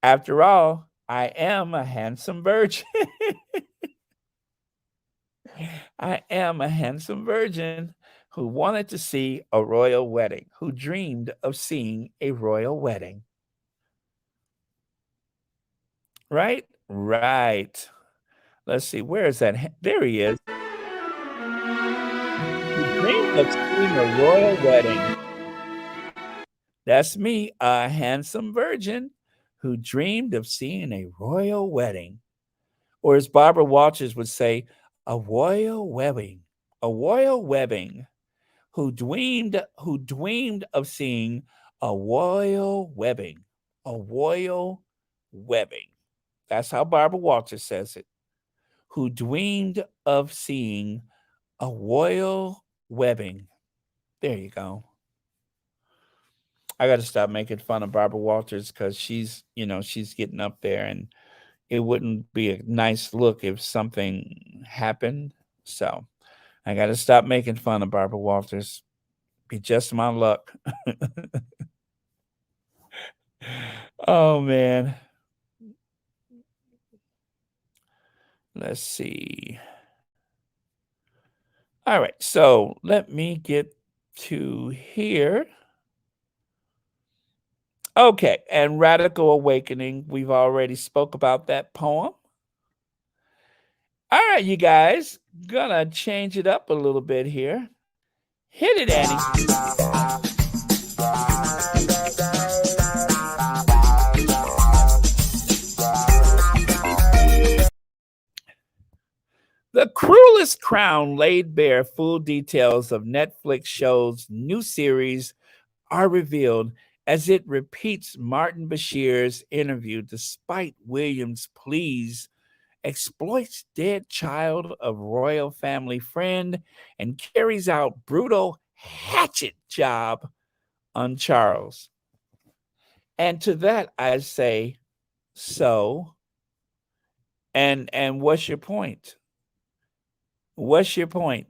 After all, I am a handsome virgin. I am a handsome virgin who wanted to see a royal wedding, who dreamed of seeing a royal wedding. Right? Right. Let's see, where is that? There he is. Who dreamed of seeing a royal wedding. That's me, a handsome virgin who dreamed of seeing a royal wedding. Or as Barbara Walters would say, a royal wedding. A royal wedding. Who dreamed of seeing a royal wedding. A royal wedding. That's how Barbara Walters says it. Who dreamed of seeing a royal wedding. There you go. I got to stop making fun of Barbara Walters because she's getting up there, and it wouldn't be a nice look if something happened. So I got to stop making fun of Barbara Walters. Be just my luck. Oh man. Let's see. All right. So let me get to here. Okay. And Radical Awakening. We've already spoke about that poem. All right, you guys. Gonna change it up a little bit here. Hit it, Annie. The Cruelest Crown laid bare full details of Netflix show's new series are revealed as it repeats Martin Bashir's interview despite Williams' pleas exploits dead child of royal family friend and carries out brutal hatchet job on Charles. And to that I say, so, and what's your point? What's your point?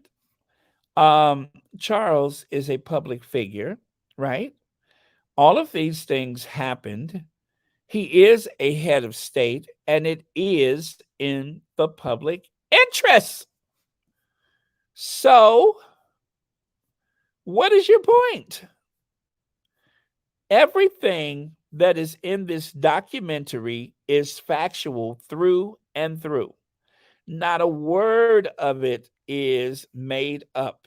Charles is a public figure, right? All of these things happened. He is a head of state, and it is in the public interest. So, what is your point? Everything that is in this documentary is factual through and through. Not a word of it is made up.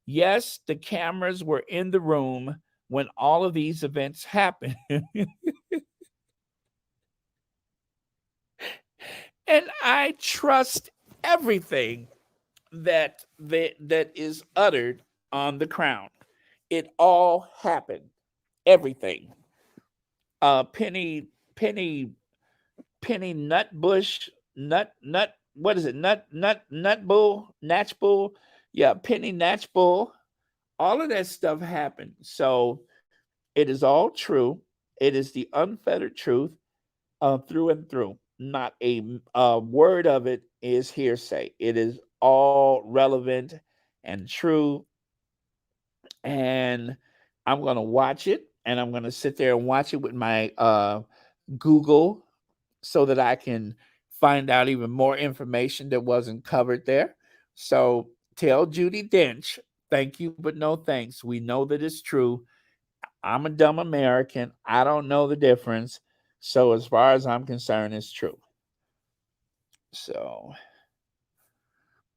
Yes, the cameras were in the room when all of these events happened. And I trust everything that is uttered on the crown. It all happened. Everything. Penny Penny Nutbush, Nut, what is it? Nut Bull, Natch Bull. Yeah, Penny Natch Bull. All of that stuff happened. So it is all true. It is the unfettered truth, through and through. Not a word of it is hearsay. It is all relevant and true. And I'm going to watch it, and I'm going to sit there and watch it with my Google, so that I can find out even more information that wasn't covered there. So tell Judy Dench, thank you, but no thanks. We know that it's true. I'm a dumb American. I don't know the difference. So as far as I'm concerned, it's true. So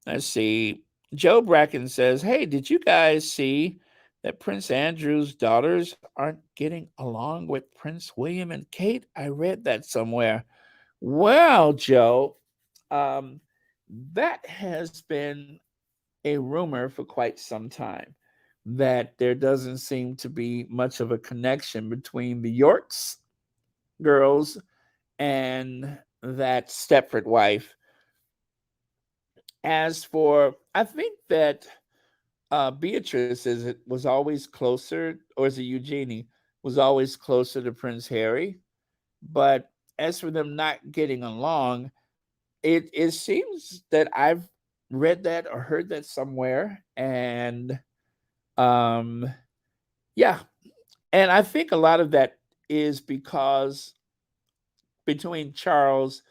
let's see. Joe Bracken says, hey, did you guys see that Prince Andrew's daughters aren't getting along with Prince William and Kate? I read that somewhere. Well, Joe, um, that has been a rumor for quite some time, that there doesn't seem to be much of a connection between the Yorks girls and that Stepford wife. As for, I think that Beatrice was always closer, or is it Eugenie, was always closer to Prince Harry. But as for them not getting along, it seems that I've read that or heard that somewhere, and um, yeah, and I think a lot of that is because between Charles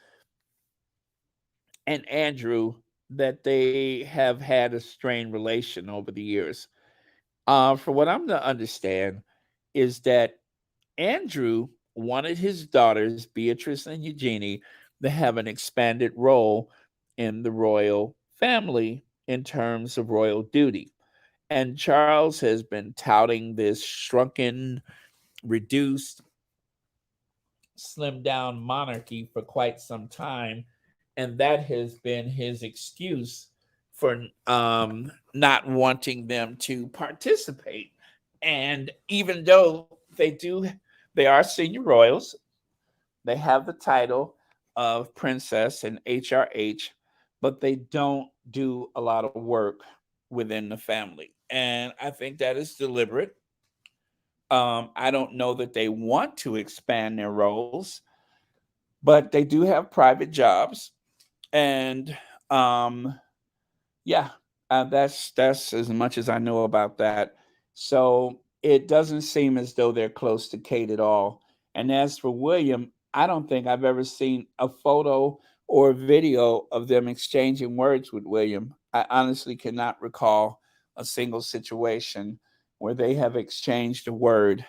and Andrew, that they have had a strained relation over the years. For what I'm to understand, is that Andrew wanted his daughters, Beatrice and Eugenie, to have an expanded role in the royal family in terms of royal duty. And Charles has been touting this shrunken, reduced, slimmed down monarchy for quite some time. And that has been his excuse for not wanting them to participate. And even though they are senior royals, they have the title of princess and HRH, but they don't do a lot of work within the family. And I think that is deliberate. I don't know that they want to expand their roles, but they do have private jobs. And um, yeah, that's as much as I know about that. So it doesn't seem as though they're close to Kate at all. And as for William, I don't think I've ever seen a photo or video of them exchanging words with William. I honestly cannot recall a single situation where they have exchanged a word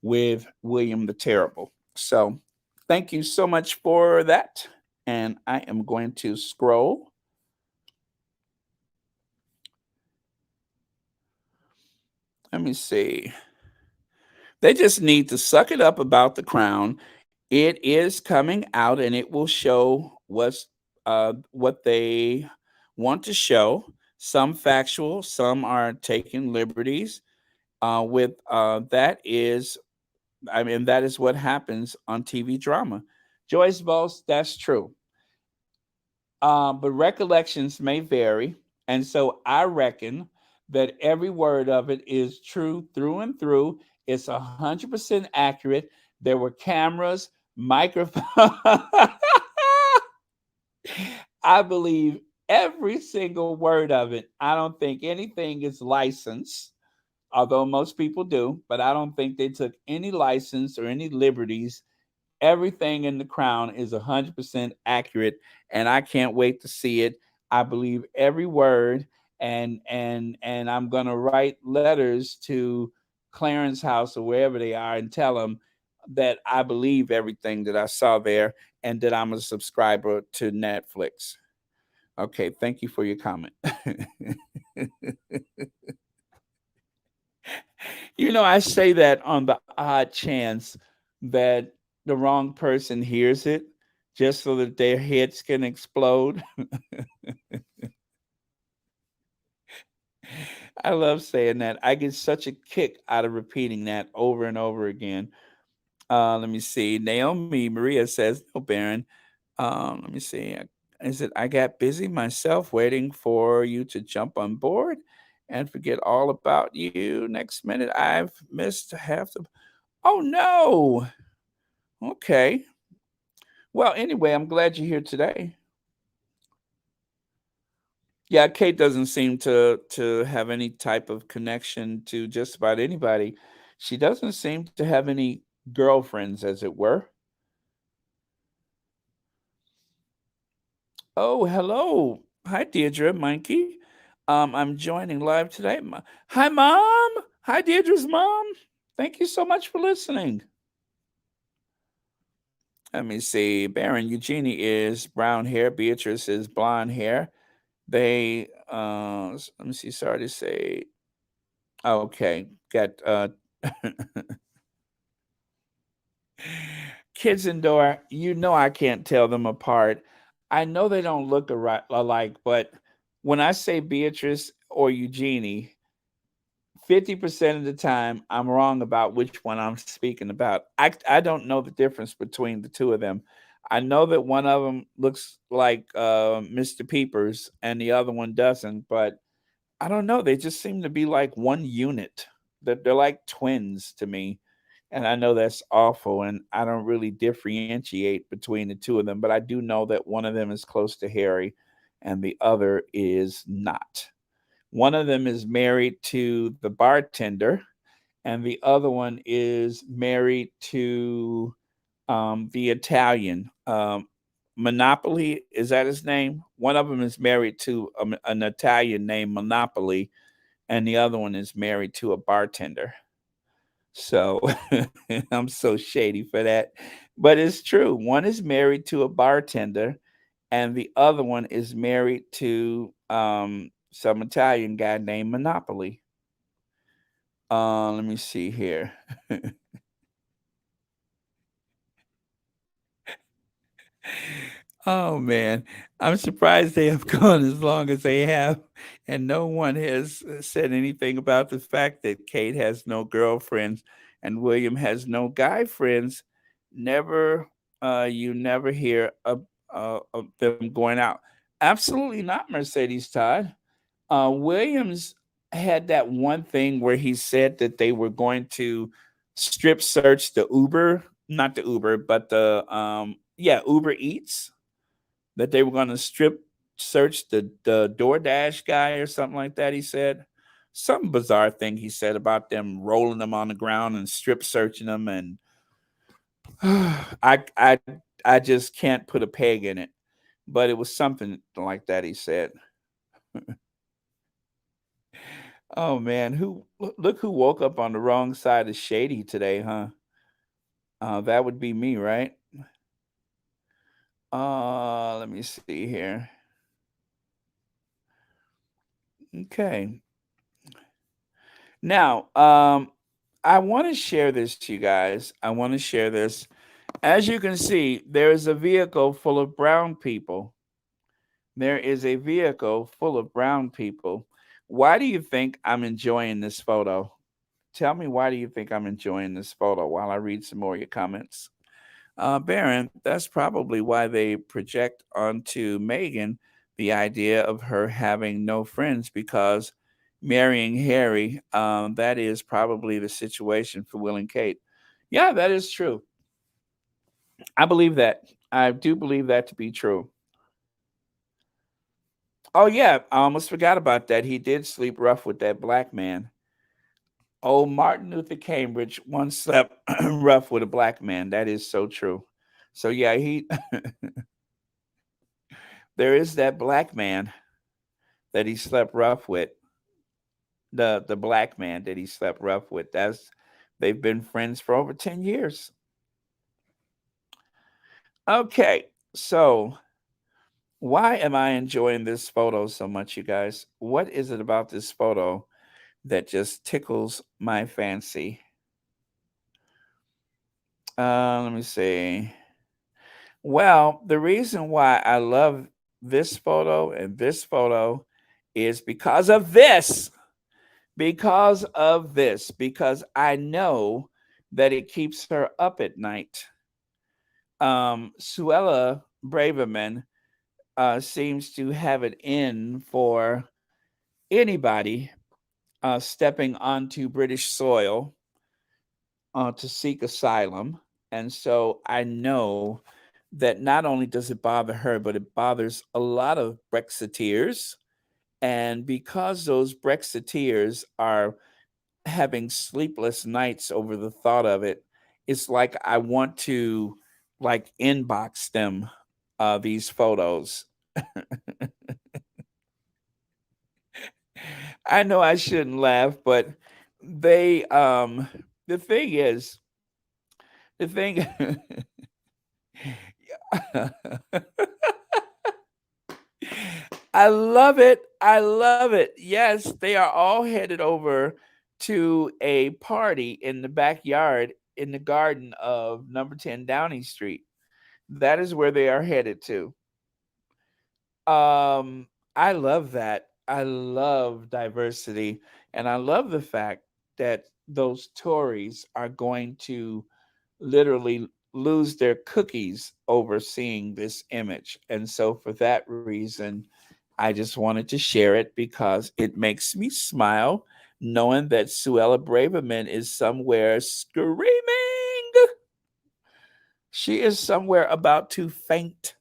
with William the Terrible. So thank you so much for that. And I am going to scroll. Let me see. They just need to suck it up about the crown. It is coming out, and it will show what they want to show. Some factual, some are taking liberties. With that is, I mean, that is what happens on TV drama. Joyce Voss, that's true. But recollections may vary. And so I reckon that every word of it is true through and through. It's 100% accurate. There were cameras, microphones. I believe every single word of it. I don't think anything is licensed, although most people do, but I don't think they took any license or any liberties. Everything in the crown is 100% accurate, and I can't wait to see it. I believe every word, and I'm going to write letters to Clarence House or wherever they are and tell them that I believe everything that I saw there and that I'm a subscriber to Netflix. Okay, thank you for your comment. I say that on the odd chance that the wrong person hears it just so that their heads can explode. I love saying that. I get such a kick out of repeating that over and over again. Let me see. Naomi Maria says, no, Baron. Let me see. Is it I got busy myself waiting for you to jump on board and forget all about you? Next minute, I've missed half the. Oh, no. Okay. Well, anyway, I'm glad you're here today. Yeah, Kate doesn't seem to have any type of connection to just about anybody. She doesn't seem to have any girlfriends, as it were. Oh, hello. Hi, Deirdre, Mikey. I'm joining live today. Hi, Mom. Hi, Deirdre's mom. Thank you so much for listening. Let me see. Baron Eugenie is brown hair. Beatrice is blonde hair. Let me see. Sorry to say. Okay, got kids indoor. I can't tell them apart. I know they don't look alike, but when I say Beatrice or Eugenie, 50% of the time I'm wrong about which one I'm speaking about. I don't know the difference between the two of them. I know that one of them looks like Mr. Peepers and the other one doesn't, but I don't know. They just seem to be like one unit. That they're like twins to me. And I know that's awful, and I don't really differentiate between the two of them, but I do know that one of them is close to Harry and the other is not. One of them is married to the bartender, and the other one is married to the Italian. Monopoly, is that his name? One of them is married to an Italian named Monopoly, and the other one is married to a bartender. So I'm so shady for that. But it's true. One is married to a bartender, and the other one is married to some Italian guy named Monopoly. Let me see here. Oh man, I'm surprised they have gone as long as they have, and no one has said anything about the fact that Kate has no girlfriends and William has no guy friends. Never, you never hear of them going out. Absolutely not, Mercedes Todd. Williams had that one thing where he said that they were going to strip search the Uber, not the Uber, but the Uber Eats, that they were going to strip search the DoorDash guy or something like that. He said some bizarre thing he said about them rolling them on the ground and strip searching them, and I I I just can't put a peg in it, but it was something like that he said. Oh man, look who woke up on the wrong side of shady today, huh? That would be me, right? Let me see here. Okay. Now, I want to share this to you guys. I want to share this. As you can see, there is a vehicle full of brown people. There is a vehicle full of brown people. Why do you think I'm enjoying this photo? Tell me, why do you think I'm enjoying this photo while I read some more of your comments? Baron, that's probably why they project onto Meghan the idea of her having no friends because marrying Harry, that is probably the situation for Will and Kate. Yeah, that is true. I believe that. I do believe that to be true. Oh, yeah, I almost forgot about that. He did sleep rough with that black man. Oh, Martin Luther Cambridge once slept rough with a black man. That is so true. So yeah, he there is that black man that he slept rough with. The black man that he slept rough with. That's they've been friends for over 10 years. Okay. So, why am I enjoying this photo so much, you guys? What is it about this photo that just tickles my fancy? Let me see. Well, the reason why I love this photo and this photo is because of this. Because of this. Because I know that it keeps her up at night. Suella Braverman seems to have it in for anybody stepping onto British soil to seek asylum. And so I know that not only does it bother her, but it bothers a lot of Brexiteers. And because those Brexiteers are having sleepless nights over the thought of it, it's like I want to like inbox them these photos. I know I shouldn't laugh, but they the thing is the thing I love it. I love it. Yes, they are all headed over to a party in the backyard in the garden of number 10 Downing Street. That is where they are headed to. I love that. I love diversity and I love the fact that those Tories are going to literally lose their cookies over seeing this image. And so for that reason, I just wanted to share it because it makes me smile knowing that Suella Braverman is somewhere screaming. She is somewhere about to faint.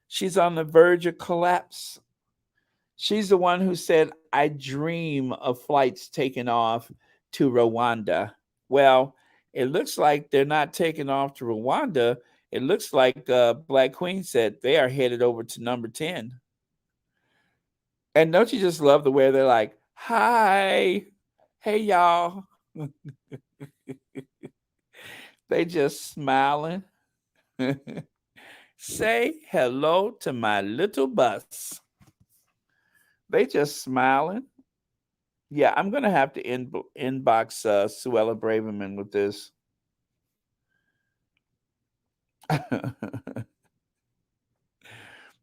She's on the verge of collapse. She's the one who said, I dream of flights taking off to Rwanda. Well, it looks like they're not taking off to Rwanda. It looks like Black Queen said they are headed over to number 10. And don't you just love the way they're like, hi, hey, y'all. They just smiling. Say hello to my little bus. They just smiling. Yeah, I'm gonna have to inbox Suella Braverman with this.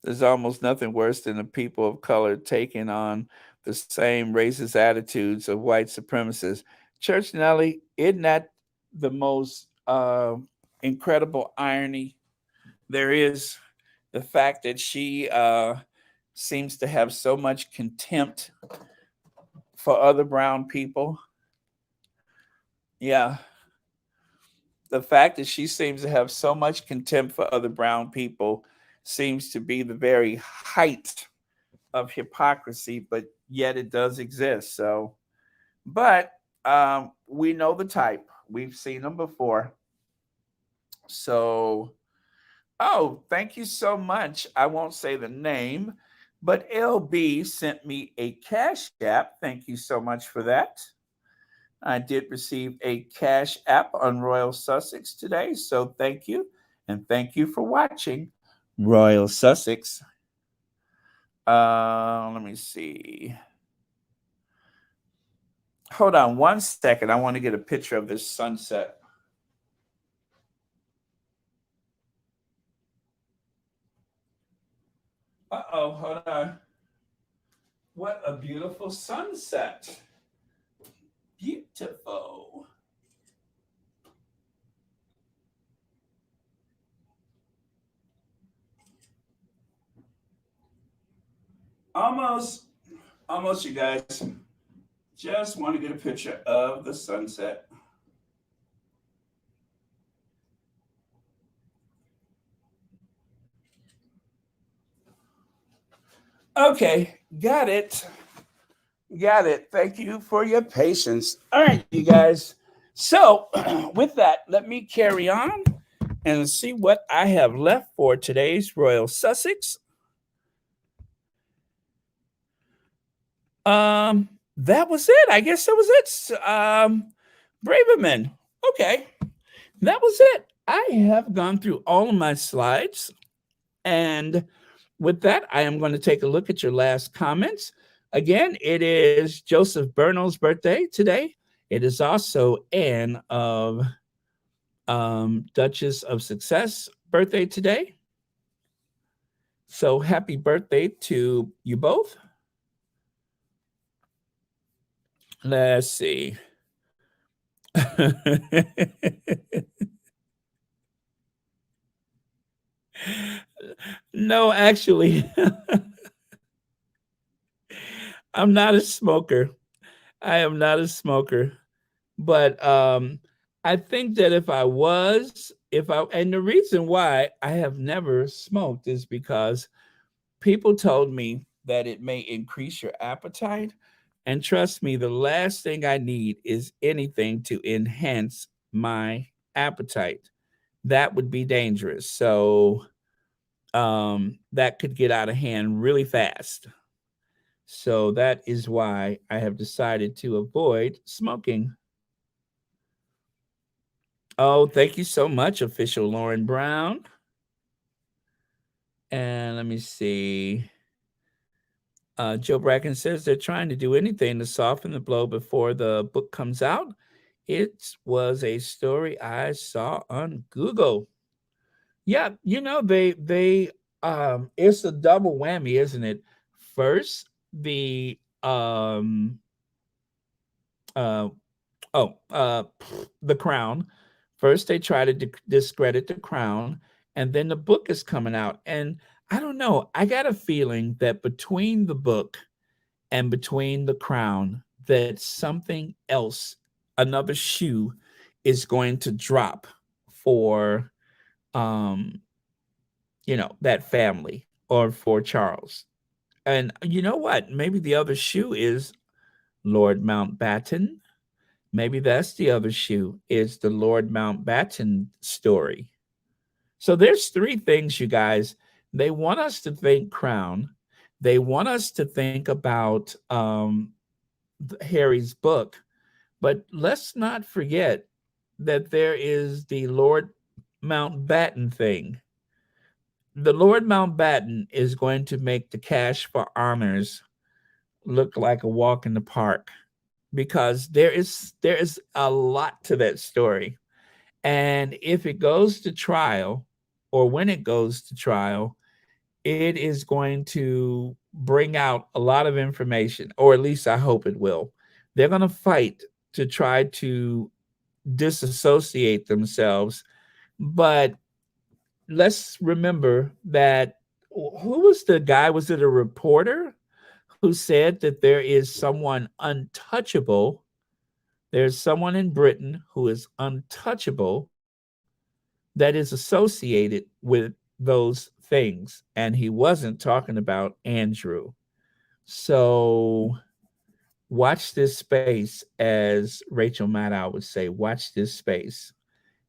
There's almost nothing worse than the people of color taking on the same racist attitudes of white supremacists. Church Nelly, isn't that the most incredible irony there is? The fact that she seems to have so much contempt for other brown people. Yeah, the fact that she seems to have so much contempt for other brown people seems to be the very height of hypocrisy, but yet it does exist. So, but we know the type. We've seen them before. So, oh, thank you so much. I won't say the name, but LB sent me a Cash App. Thank you so much for that. I did receive a Cash App on Royal Sussex today, so thank you. And thank you for watching Royal Sussex. Let me see. Hold on 1 second. I want to get a picture of this sunset. Uh-oh, hold on. What a beautiful sunset. Beautiful. Almost, almost, you guys. Just want to get a picture of the sunset. Okay, got it. Got it. Thank you for your patience. All right, you guys. So, with that, let me carry on and see what I have left for today's Royal Sussex. That was it. I guess that was it. Braverman. Okay, that was it. I have gone through all of my slides, and with that, I am going to take a look at your last comments. Again, it is Joseph Burnell's birthday today. It is also Anne of Duchess of Success birthday today. So happy birthday to you both. Let's see. No, actually, I'm not a smoker. I am not a smoker. But I think that if I was, if I, and the reason why I have never smoked is because people told me that it may increase your appetite. And trust me, the last thing I need is anything to enhance my appetite. That would be dangerous. So that could get out of hand really fast. So that is why I have decided to avoid smoking. Oh, thank you so much, official Lauren Brown. And let me see. Joe Bracken says they're trying to do anything to soften the blow before the book comes out. It was a story I saw on Google. Yeah, you know they it's a double whammy, isn't it? First, uh oh, the Crown. First, they try to discredit the Crown, and then the book is coming out. And I don't know. I got a feeling that between the book and between the Crown, that something else, another shoe, is going to drop for, um, that family or for Charles. And you know what? Maybe the other shoe is Lord Mountbatten. Maybe that's the other shoe, is the Lord Mountbatten story. So there's three things, you guys. They want us to think Crown. They want us to think about Harry's book. But let's not forget that there is the Lord Mountbatten thing. The Lord Mountbatten is going to make the cash for honors look like a walk in the park, because there is a lot to that story. And if it goes to trial, or when it goes to trial, it is going to bring out a lot of information, or at least I hope it will. They're going to fight to try to disassociate themselves. But let's remember that, who was the guy? Was it a reporter who said that there is someone untouchable? There's someone in Britain who is untouchable, that is associated with those things. And he wasn't talking about Andrew. So watch this space, as Rachel Maddow would say, watch this space,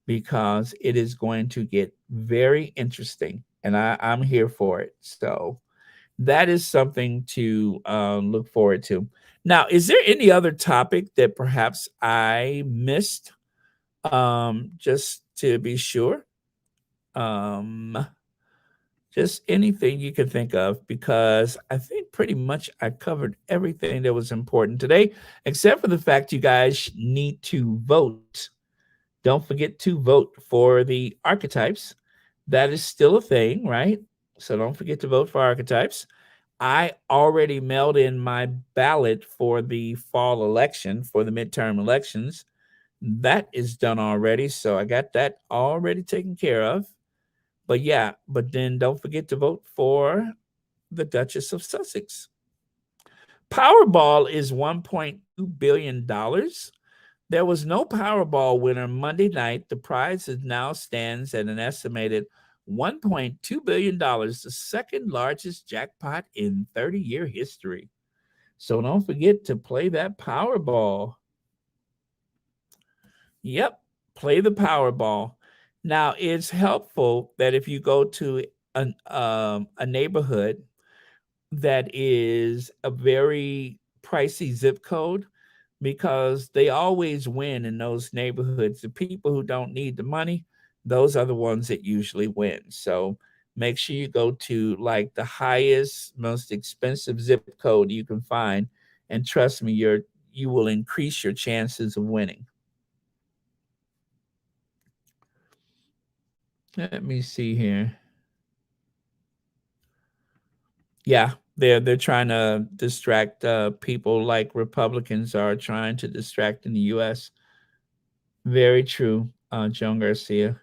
because it is going to get very interesting. And I'm here for it. So that is something to look forward to. Now, is there any other topic that perhaps I missed? Just to be sure. Um, just anything you can think of, because I think pretty much I covered everything that was important today, except for the fact you guys need to vote. Don't forget to vote for the archetypes. That is still a thing, right? So don't forget to vote for archetypes. I already mailed in my ballot for the fall election, for the midterm elections. That is done already. So I got that already taken care of. But yeah, but then don't forget to vote for the Duchess of Sussex. Powerball is $1.2 billion. There was no Powerball winner Monday night. The prize is now stands at an estimated $1.2 billion, the second largest jackpot in 30-year history. So don't forget to play that Powerball. Yep, play the Powerball. Now, it's helpful that if you go to a neighborhood that is a very pricey zip code, because they always win in those neighborhoods. The people who don't need the money, those are the ones that usually win. So make sure you go to like the highest, most expensive zip code you can find, and trust me, you will increase your chances of winning. Let me see here. Yeah, they're trying to distract people like Republicans are trying to distract in the U.S. Very true, Joan Garcia.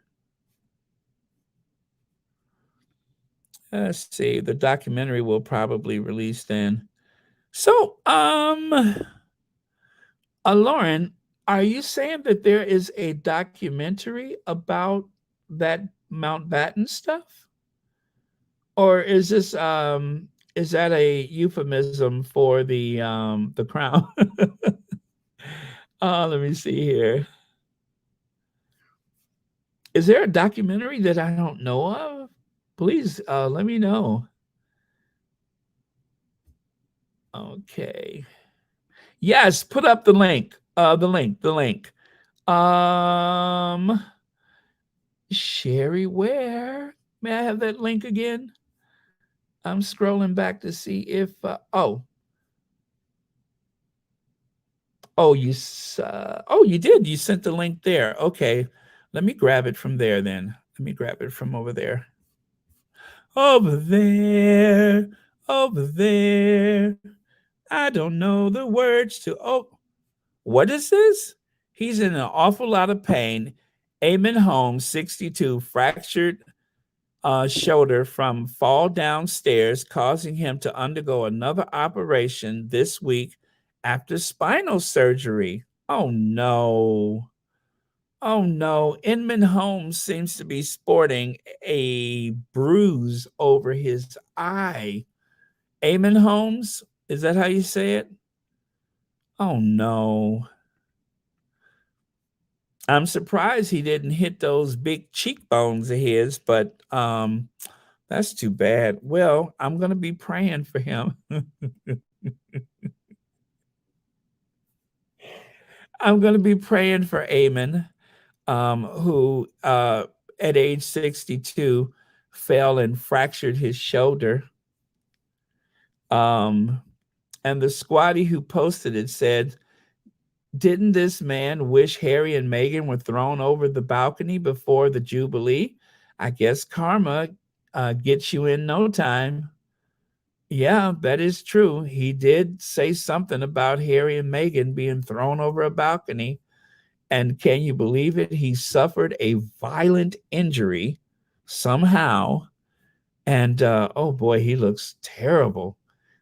Let's see. The documentary will probably release then. So, Lauren, are you saying that there is a documentary about that Mountbatten stuff, or is that a euphemism for the crown? Let me see here. Is there a documentary that I don't know of? Please let me know. Okay. Yes, put up the link. The link. Um, Sherry, where? May I have that link again? I'm scrolling back to see if. Oh, you did. You sent the link there. Okay, let me grab it from there. Then let me grab it from over there. Over there, over there. I don't know the words to. Oh, what is this? He's in an awful lot of pain. Eamon Holmes, 62, fractured shoulder from fall downstairs, causing him to undergo another operation this week after spinal surgery. Oh no. Oh no. Inman Holmes seems to be sporting a bruise over his eye. Eamon Holmes? Is that how you say it? Oh no. I'm surprised he didn't hit those big cheekbones of his, but that's too bad. Well, I'm going to be praying for him. I'm going to be praying for Eamon, who at age 62 fell and fractured his shoulder. Um, and the squatty who posted it said, "Didn't this man wish Harry and Meghan were thrown over the balcony before the Jubilee? I guess karma gets you in no time." Yeah, that is true. He did say something about Harry and Meghan being thrown over a balcony. And can you believe it? He suffered a violent injury somehow. And oh boy, he looks terrible.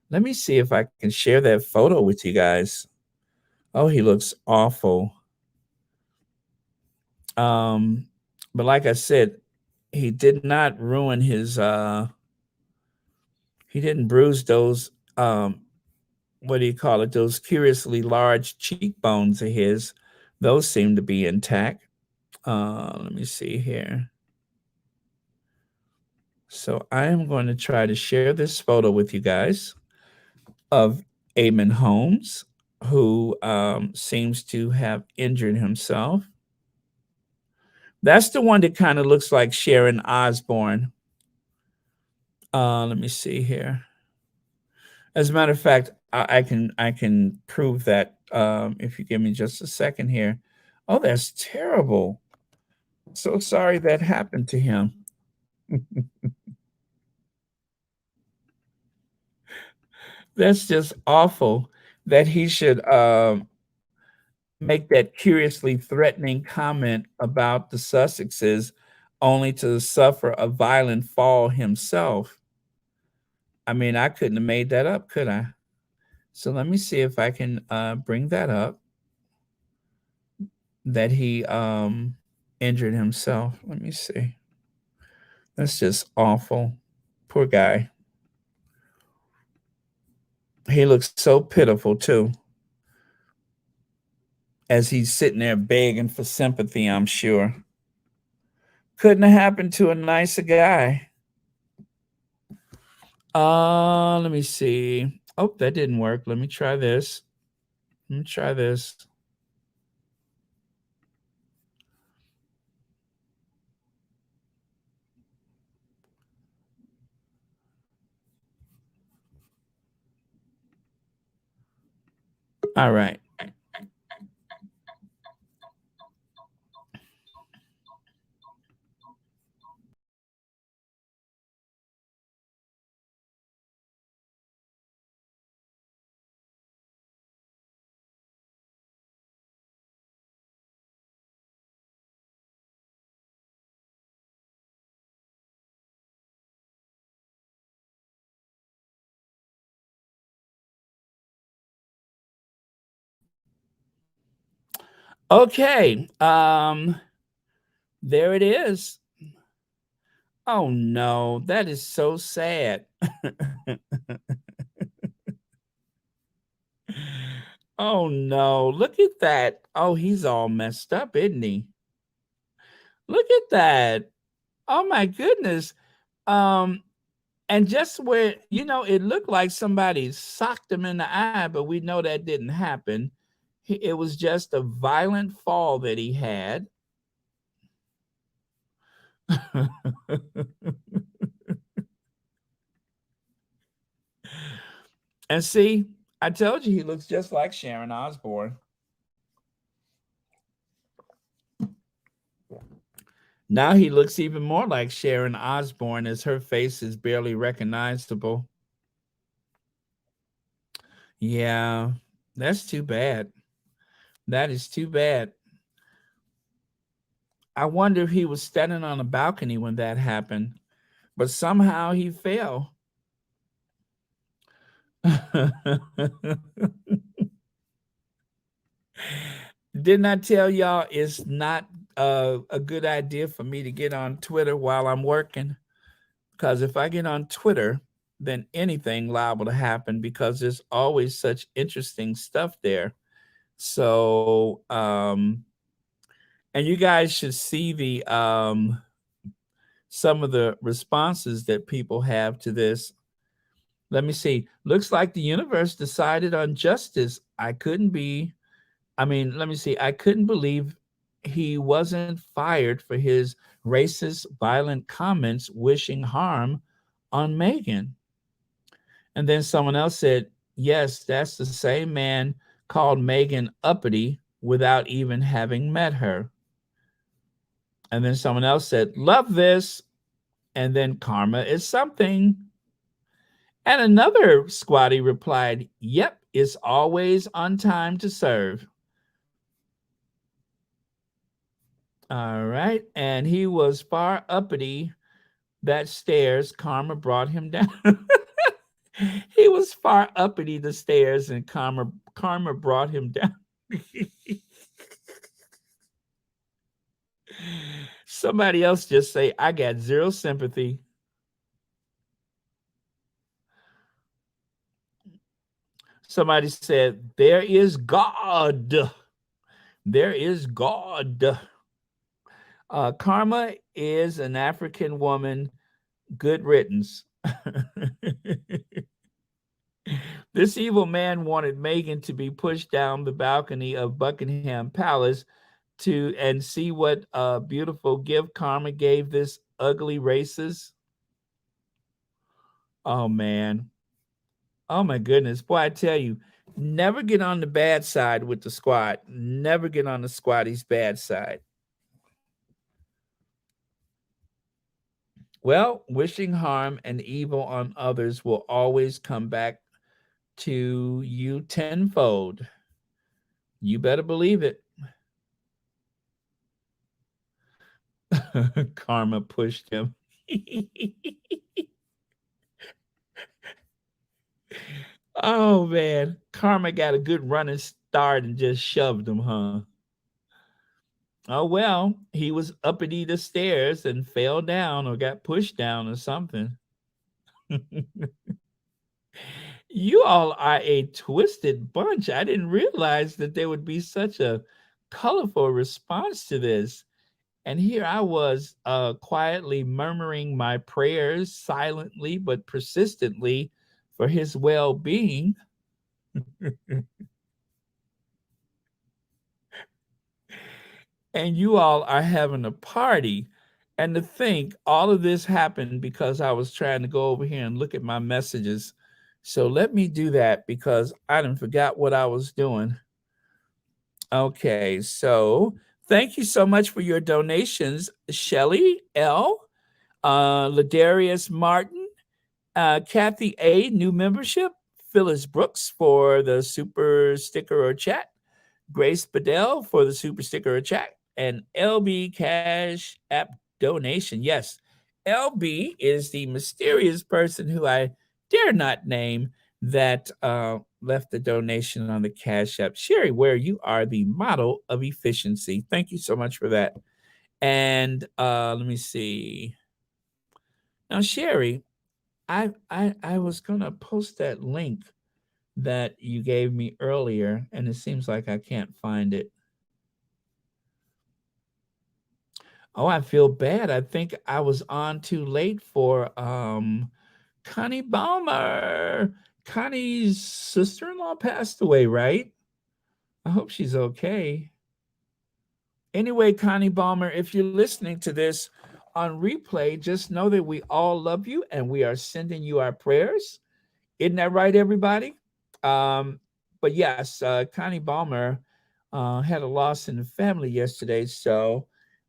Let me see if I can share that photo with you guys. Oh, he looks awful. Um, but like I said, he did not ruin his he didn't bruise those what do you call it? Those curiously large cheekbones of his. Those seem to be intact. Let me see here. So I am going to try to share this photo with you guys of Eamon Holmes, who seems to have injured himself. That's the one that kind of looks like Sharon Osbourne. Let me see here. As a matter of fact, I can prove that if you give me just a second here. Oh, that's terrible. So sorry that happened to him. That's just awful that he should make that curiously threatening comment about the Sussexes only to suffer a violent fall himself. I mean, I couldn't have made that up, could I? So let me see if I can bring that up, that he injured himself. Let me see. That's just awful. Poor guy. He looks so pitiful too, as he's sitting there begging for sympathy, I'm sure. Couldn't have happened to a nicer guy. Let me see. Oh, that didn't work. Let me try this. Let me try this. All right. Okay. There it is. Oh no, that is so sad. Oh no, look at that. Oh, he's all messed up, isn't he? Look at that. Oh my goodness. Um, and just where, it looked like somebody socked him in the eye, but we know that didn't happen. It was just a violent fall that he had. And see, I told you he looks just like Sharon Osbourne. Now he looks even more like Sharon Osbourne, as her face is barely recognizable. Yeah, that's too bad. That is too bad. I wonder if he was standing on a balcony when that happened, but somehow he fell. Didn't I tell y'all it's not a good idea for me to get on Twitter while I'm working? Because if I get on Twitter, then anything liable to happen, because there's always such interesting stuff there. So, and you guys should see the some of the responses that people have to this. Let me see. Looks like the universe decided on justice. Let me see. I couldn't believe he wasn't fired for his racist, violent comments wishing harm on Meghan. And then someone else said, yes, that's the same man called Meghan uppity without even having met her. And then someone else said, love this. And then karma is something. And another squatty replied, yep, it's always on time to serve. All right. And he was far uppity that stairs, karma brought him down. He was far uppity the stairs, and karma brought him down. Somebody else just say, I got zero sympathy. Somebody said, there is God. There is God. Karma is an African woman. Good riddance. This evil man wanted Meghan to be pushed down the balcony of Buckingham Palace to and see what beautiful gift karma gave this ugly racist. Oh man. Oh my goodness. Boy, I tell you, never get on the bad side with the squad. Never get on the squaddy's bad side. Well, wishing harm and evil on others will always come back to you tenfold. You better believe it. Karma pushed him. Oh man, Karma got a good running start and just shoved him, huh? Oh well, he was uppity the stairs and fell down or got pushed down or something. You all are a twisted bunch. I didn't realize that there would be such a colorful response to this. And here I was, quietly murmuring my prayers silently but persistently for his well being. And you all are having a party. And to think all of this happened because I was trying to go over here and look at my messages. So let me do that because I didn't forgot what I was doing. Okay, so thank you so much for your donations, Shelly L, Ladarius Martin, Kathy A, new membership, Phyllis Brooks for the super sticker or chat, Grace Bedell for the super sticker or chat, and LB Cash App donation. Yes, LB is the mysterious person who I dare not name that left the donation on the Cash App. Sherry, where you are the model of efficiency. Thank you so much for that. And let me see. Now, Sherry, I was gonna post that link that you gave me earlier, and it seems like I can't find it. Oh, I feel bad. I think I was on too late for Connie Balmer. Connie's sister-in-law passed away, right? I hope she's okay. Anyway, Connie Balmer, if you're listening to this on replay, just know that we all love you and we are sending you our prayers. Isn't that right, everybody? Um, but yes, Connie Balmer had a loss in the family yesterday. So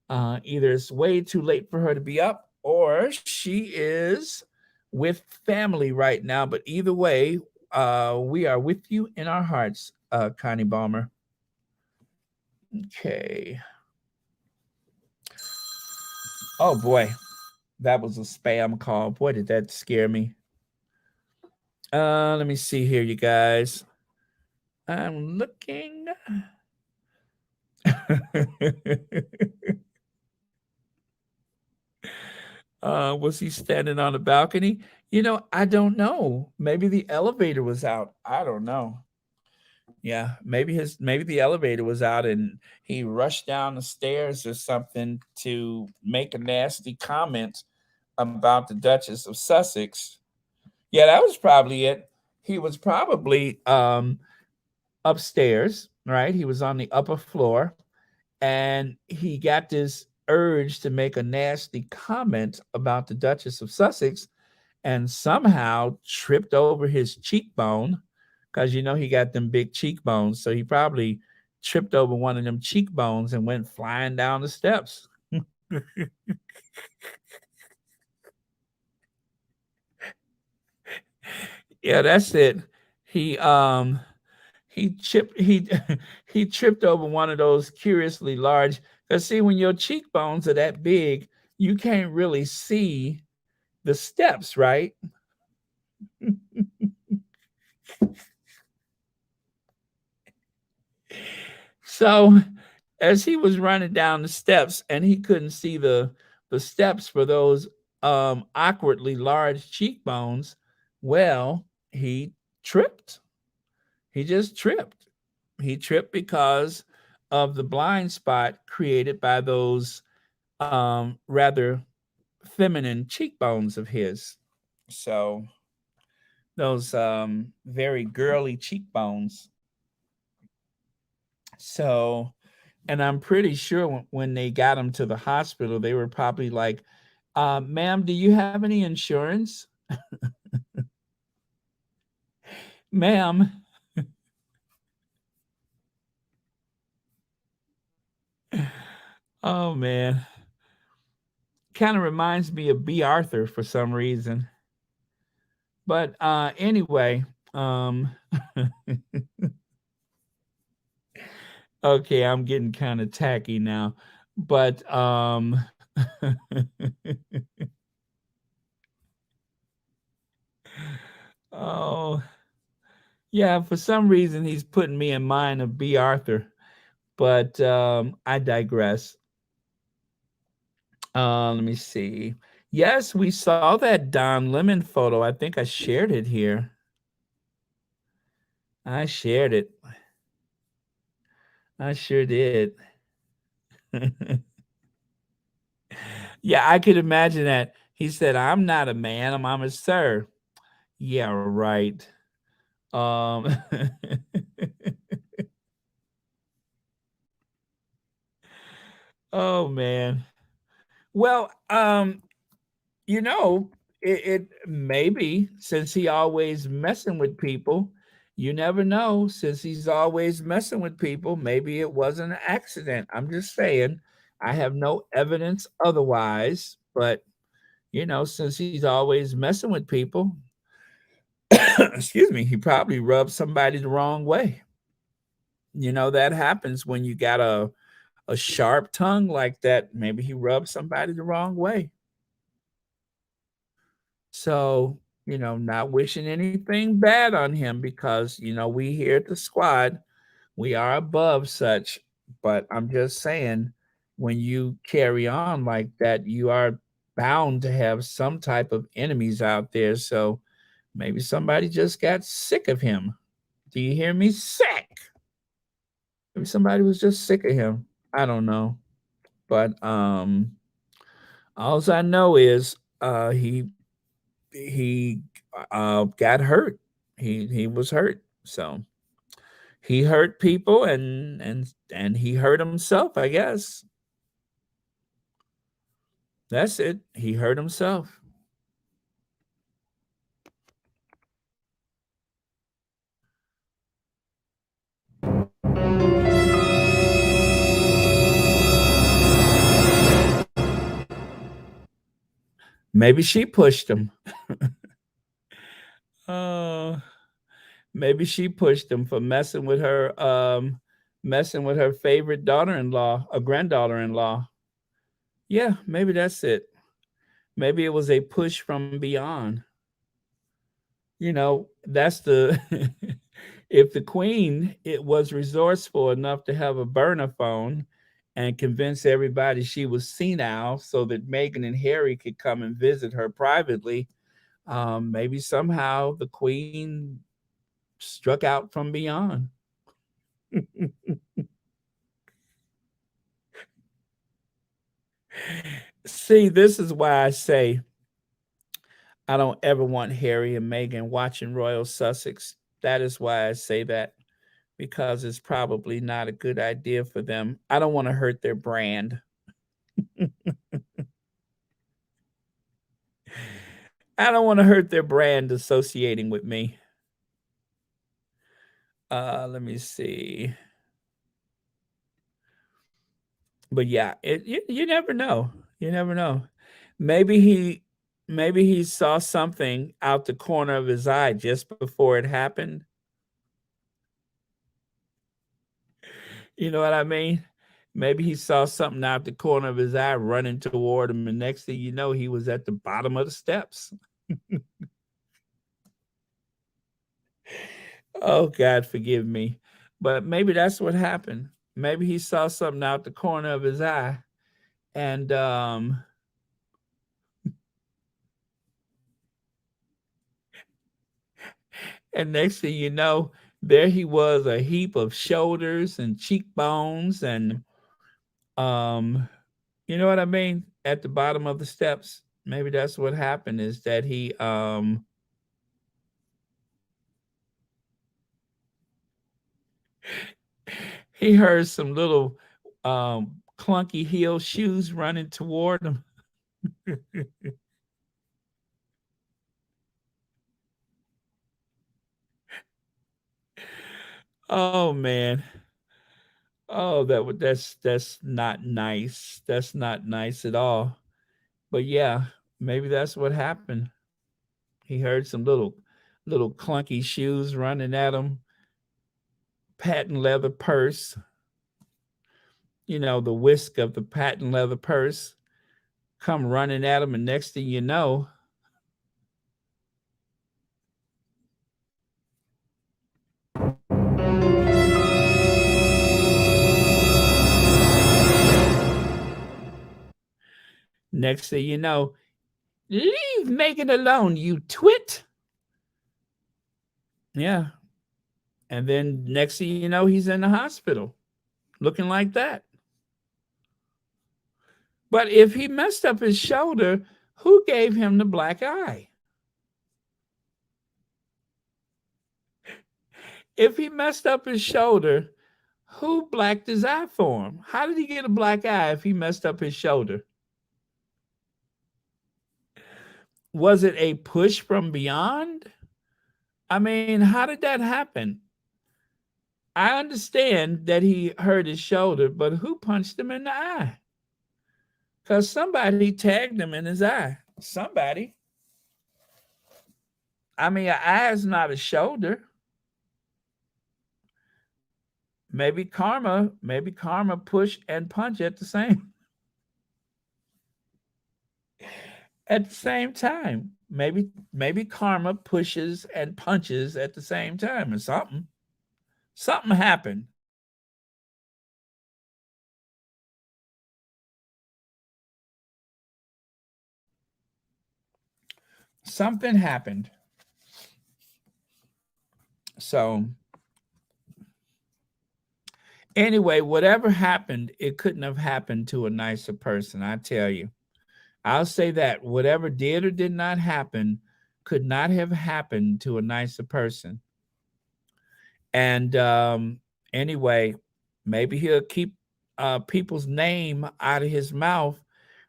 either it's way too late for her to be up or she is with family right now. But either way, we are with you in our hearts, Connie Balmer. Okay. Oh boy, that was a spam call. Boy, did that scare me. Let me see here, you guys. I'm looking. Was he standing on the balcony? I don't know. Maybe the elevator was out. I don't know. Yeah, maybe the elevator was out and he rushed down the stairs or something to make a nasty comment about the Duchess of Sussex. Yeah, that was probably it. He was probably upstairs, right? He was on the upper floor and he got this urge to make a nasty comment about the Duchess of Sussex and somehow tripped over his cheekbone because he got them big cheekbones. So he probably tripped over one of them cheekbones and went flying down the steps. Yeah, that's it. He he chipped he he tripped over one of those curiously large because see when your cheekbones are that big, you can't really see the steps, right? So as he was running down the steps and he couldn't see the steps for those awkwardly large cheekbones, well, he tripped. He just tripped. He tripped because of the blind spot created by those rather feminine cheekbones of his. So those very girly cheekbones. So, and I'm pretty sure when they got him to the hospital, they were probably like, ma'am, do you have any insurance? Ma'am. Oh, man. Kind of reminds me of B. Arthur for some reason. But anyway, um, okay, I'm getting kind of tacky now. But oh, Yeah, for some reason he's putting me in mind of B. Arthur, but I digress. Let me see. Yes, we saw that Don Lemon photo. I think I shared it here. I shared it. I sure did. Yeah, I could imagine that. He said, "I'm not a man. I'm a sir." Yeah, right. Um, oh man. Well, you know, it maybe since he always messing with people, you never know. Since he's always messing with people, maybe it wasn't an accident. I'm just saying. I have no evidence otherwise, but since he's always messing with people, excuse me, he probably rubbed somebody the wrong way. That happens when you got a sharp tongue like that. Maybe he rubbed somebody the wrong way. So, not wishing anything bad on him because, we here at the squad, we are above such. But I'm just saying, when you carry on like that, you are bound to have some type of enemies out there. So maybe somebody just got sick of him. Do you hear me? Sick. Maybe somebody was just sick of him. I don't know. But all I know is he got hurt. He was hurt. So he hurt people and he hurt himself, I guess. That's it. He hurt himself. Maybe she pushed him. Uh maybe she pushed him for messing with her favorite daughter-in-law, a granddaughter-in-law. Yeah, maybe that's it. Maybe it was a push from beyond. That's the if the queen it was resourceful enough to have a burner phone and convince everybody she was senile so that Meghan and Harry could come and visit her privately, maybe somehow the queen struck out from beyond. See, this is why I say I don't ever want Harry and Meghan watching Royal Sussex. That is why I say that, because it's probably not a good idea for them. I don't want to hurt their brand. I don't want to hurt their brand associating with me. Let me see. But yeah, you never know. You never know. Maybe he maybe he saw something out the corner of his eye just before it happened. You know what I mean? Maybe he saw something out the corner of his eye running toward him, and next thing you know, he was at the bottom of the steps. Oh God, forgive me. But maybe that's what happened. Maybe he saw something out the corner of his eye. And next thing you know, there he was, a heap of shoulders and cheekbones and um you know what I mean? At the bottom of the steps. Maybe that's what happened is that he heard some little clunky heel shoes running toward him. Oh man. Oh, that's not nice. That's not nice at all. But yeah, maybe that's what happened. He heard some little clunky shoes running at him, patent leather purse, the whisk of the patent leather purse come running at him, and next thing you know, Next thing you know, leave Megan alone, you twit. Yeah. And then next thing you know, he's in the hospital looking like that. But if he messed up his shoulder, who gave him the black eye? If he messed up his shoulder, who blacked his eye for him? How did he get a black eye if he messed up his shoulder? Was it a push from beyond? I mean, how did that happen? I understand that he hurt his shoulder, but who punched him in the eye? Because somebody tagged him in his eye. Somebody. I mean, an eye is not a shoulder. Maybe karma push and punch at the same time. Maybe karma pushes and punches at the same time, or something happened. Something happened. So anyway, whatever happened, it couldn't have happened to a nicer person, I tell you. I'll say that whatever did or did not happen could not have happened to a nicer person. And anyway, maybe he'll keep people's name out of his mouth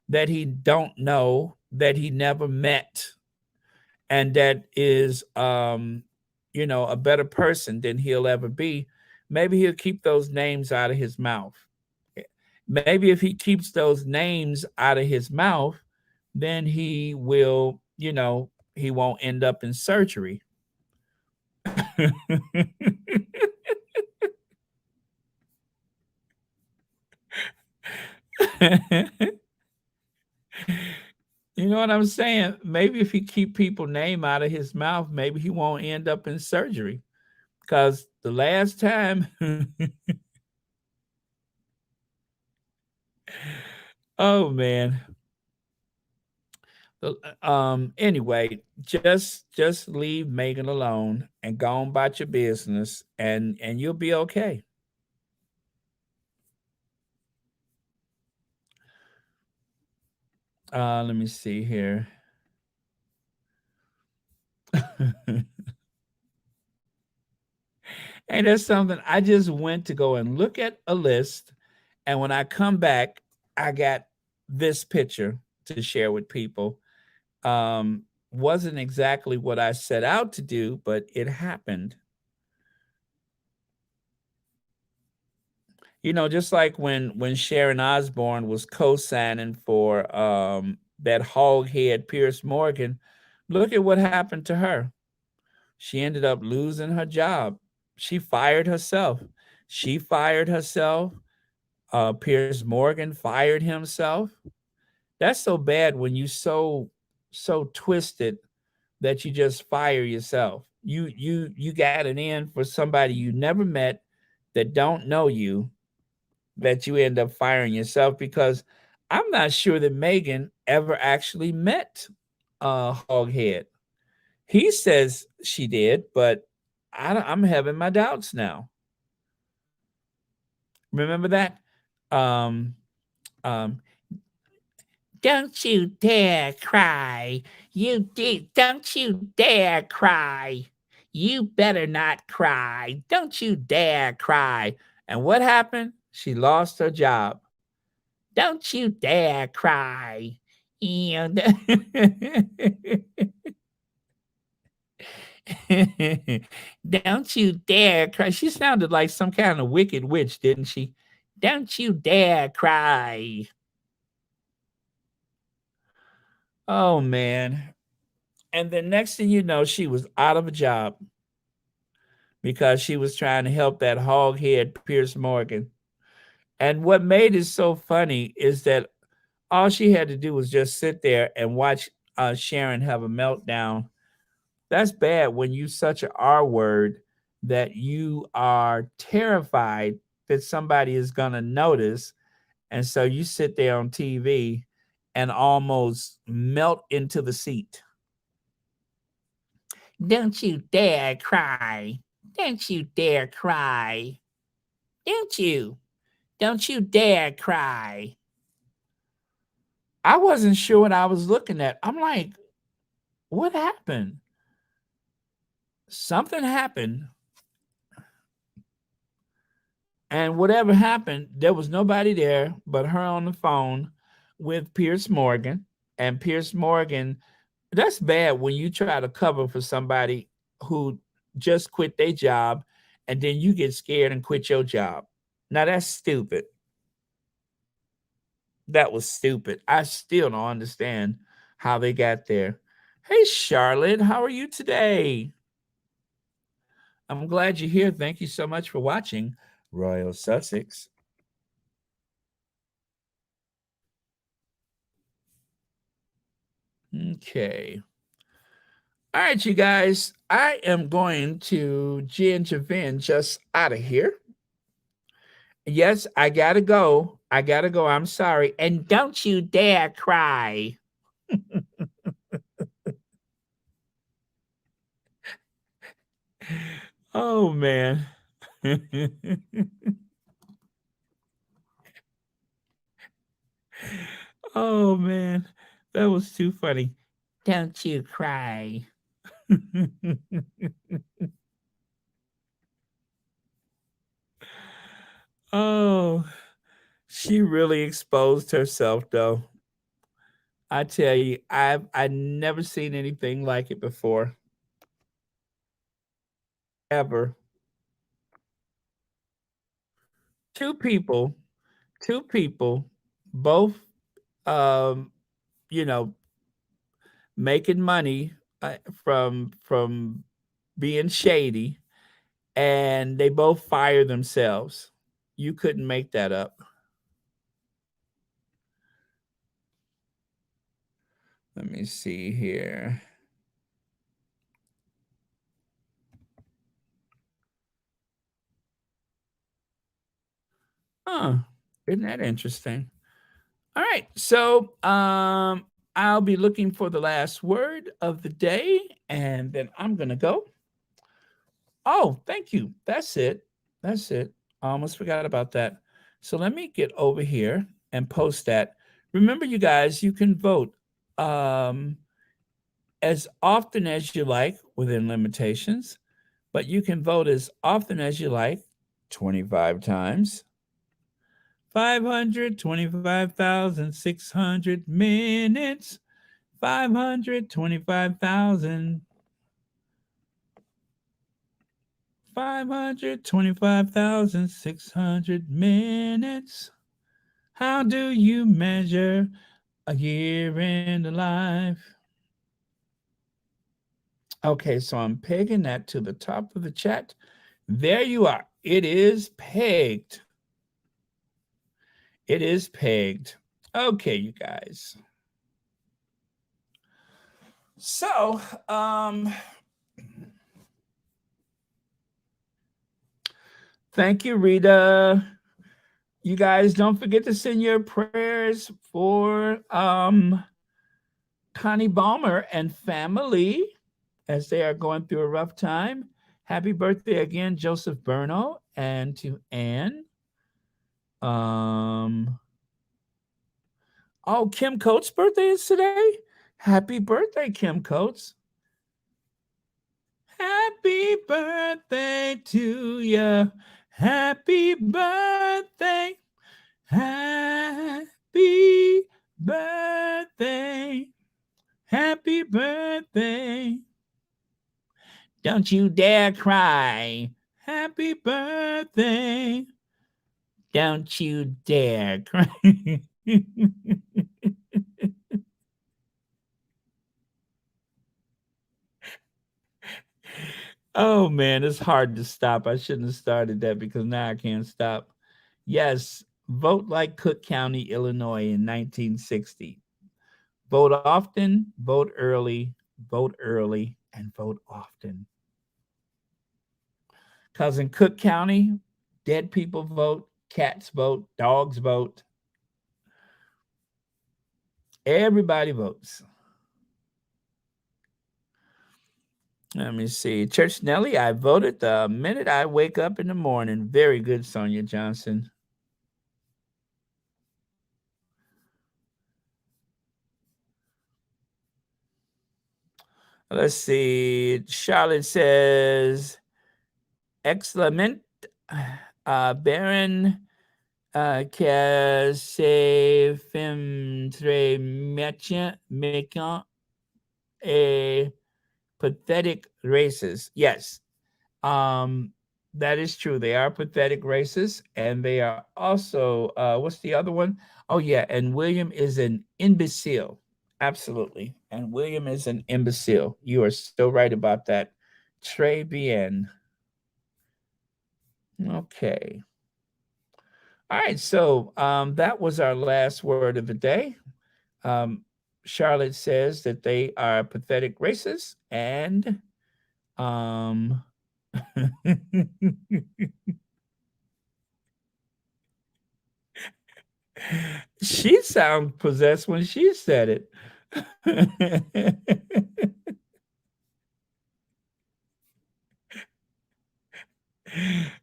that he don't know, that he never met, and that is a better person than he'll ever be. Maybe he'll keep those names out of his mouth. Maybe if he keeps those names out of his mouth, then he will, he won't end up in surgery. You know what I'm saying? Maybe if he keep people name out of his mouth, maybe he won't end up in surgery. Because the last time, oh man. Anyway, just leave Megan alone and go on about your business, and you'll be okay. Let me see here. And that's something I just went to go and look at a list. And when I come back, I got this picture to share with people. Wasn't exactly what I set out to do, but it happened. Just like when Sharon Osbourne was co-signing for that hoghead Pierce Morgan, look at what happened to her. She ended up losing her job. She fired herself. She fired herself. Pierce Morgan fired himself. That's so bad when you so twisted that you just fire yourself. You got it in for somebody you never met that don't know you, that you end up firing yourself, because I'm not sure that Meghan ever actually met Hoghead. He says she did, but I'm having my doubts now. Remember that? Um, um, don't you dare cry. Don't you dare cry. You better not cry. Don't you dare cry. And what happened? She lost her job. Don't you dare cry. And don't you dare cry. She sounded like some kind of wicked witch, didn't she? Don't you dare cry. Oh, man. And the next thing you know, she was out of a job because she was trying to help that hoghead Pierce Morgan. And what made it so funny is that all she had to do was just sit there and watch Sharon have a meltdown. That's bad when you such a R word that you are terrified that somebody is going to notice. And so you sit there on TV and almost melt into the seat. Don't you dare cry. Don't you dare cry. Don't you? Don't you dare cry. I wasn't sure what I was looking at. I'm like, what happened? Something happened. And whatever happened, there was nobody there but her on the phone with Pierce Morgan. And Pierce Morgan, that's bad when you try to cover for somebody who just quit their job and then you get scared and quit your job. Now that's stupid. That was stupid. I still don't understand how they got there. Hey, Charlotte, how are you today? I'm glad you're here. Thank you so much for watching Royal Sussex. Okay. All right, you guys. I am going to Ginger Vin just out of here. Yes, I gotta go. I gotta go. I'm sorry. And don't you dare cry. Oh, man. Oh, man. That was too funny. Don't you cry. Oh, she really exposed herself, though. I tell you, I never seen anything like it before, ever. Two people, two people, both, um, you know, making money from being shady, and they both fire themselves. You couldn't make that up. Let me see here. Huh. Isn't that interesting? All right. So I'll be looking for the last word of the day, and then I'm gonna go. Oh, thank you. That's it. That's it. I almost forgot about that. So let me get over here and post that. Remember, you guys, you can vote as often as you like within limitations, but you can vote as often as you like, 25 times. 525,600 minutes. 525,000. 525,600 minutes. How do you measure a year in the life? Okay, so I'm pegging that to the top of the chat. There you are. It is pegged. It is pegged. Okay, you guys. So, thank you, Rita. You guys don't forget to send your prayers for Connie Balmer and family as they are going through a rough time. Happy birthday again, Joseph Berno, and to Anne. Oh, Kim Coates' birthday is today. Happy birthday, Kim Coates. Happy birthday to you. Happy birthday. Happy birthday. Happy birthday. Don't you dare cry. Happy birthday. Don't you dare cry. Oh man, it's hard to stop. I shouldn't have started that because now I can't stop. Yes, vote like Cook County, Illinois in 1960. Vote often, vote early, and vote often. Because in Cook County, dead people vote, cats vote, dogs vote. Everybody votes. Let me see. Church Nelly, I voted the minute I wake up in the morning. Very good, Sonia Johnson. Let's see. Charlotte says, excellent. Baron que se film très méchant et pathetic races. Yes, um, that is true. They are pathetic races, and they are also what's the other one? Oh yeah, and William is an imbecile. Absolutely, and William is an imbecile. You are so right about that. Très bien. Okay. All right. So that was our last word of the day. Um, Charlotte says that they are pathetic racists, and um, she sounded possessed when she said it.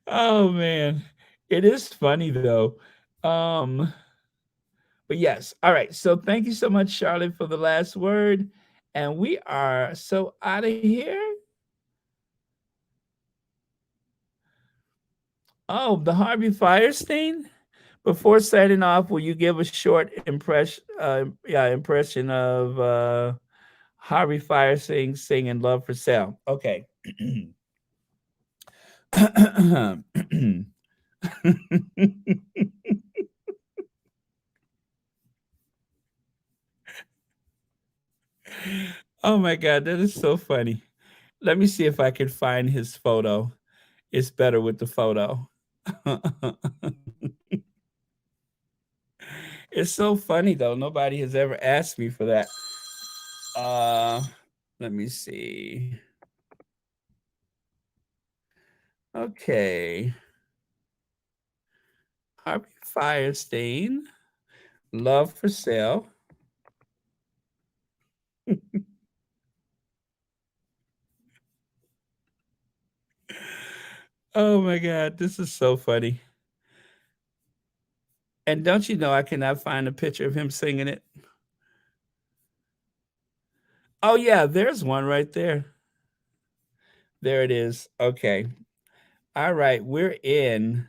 Oh man, it is funny though. Um, but yes, all right. So thank you so much, Charlotte, for the last word, and we are so out of here. Oh, the Harvey Firestein. Before signing off, will you give a short impression of Harvey Firestein singing "Love for Sale"? Okay. Oh my God, that is so funny. Let me see if I can find his photo. It's better with the photo. It's so funny though. Nobody has ever asked me for that. Uh, Let me see. Okay. Harvey Firestein, Love for Sale. Oh my God, this is so funny. And don't you know I cannot find a picture of him singing it? Oh yeah, there's one right there. There it is. Okay. All right, we're in.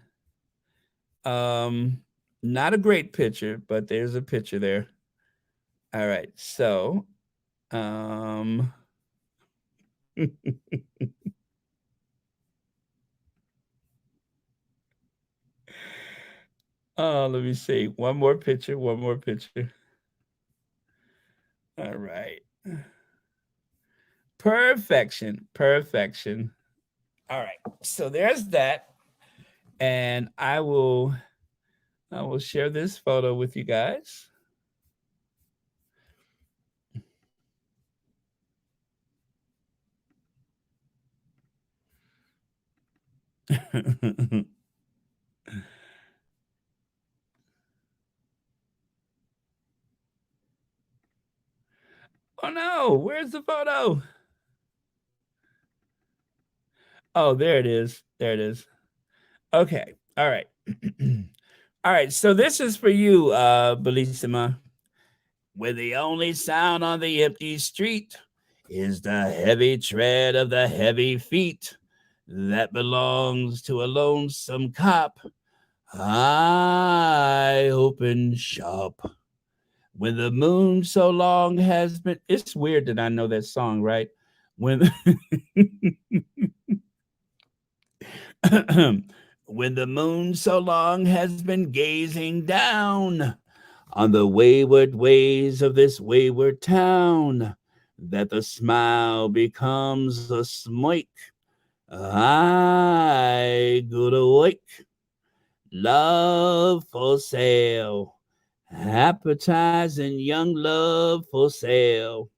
Um, Not a great picture, but there's a picture there. All right. So, um oh, let me see. One more picture, one more picture. All right. Perfection. Perfection. All right. So there's that. And I will share this photo with you guys. Oh no, where's the photo? Oh, there it is. There it is. Okay. All right. All right. So this is for you, Bellissima. Where the only sound on the empty street is the heavy tread of the heavy feet that belongs to a lonesome cop. I open shop. When the moon so long has been. It's weird that I know that song, right? When when the moon so long has been gazing down on the wayward ways of this wayward town, that the smile becomes a smirk. I go to work, love for sale, appetizing young love for sale.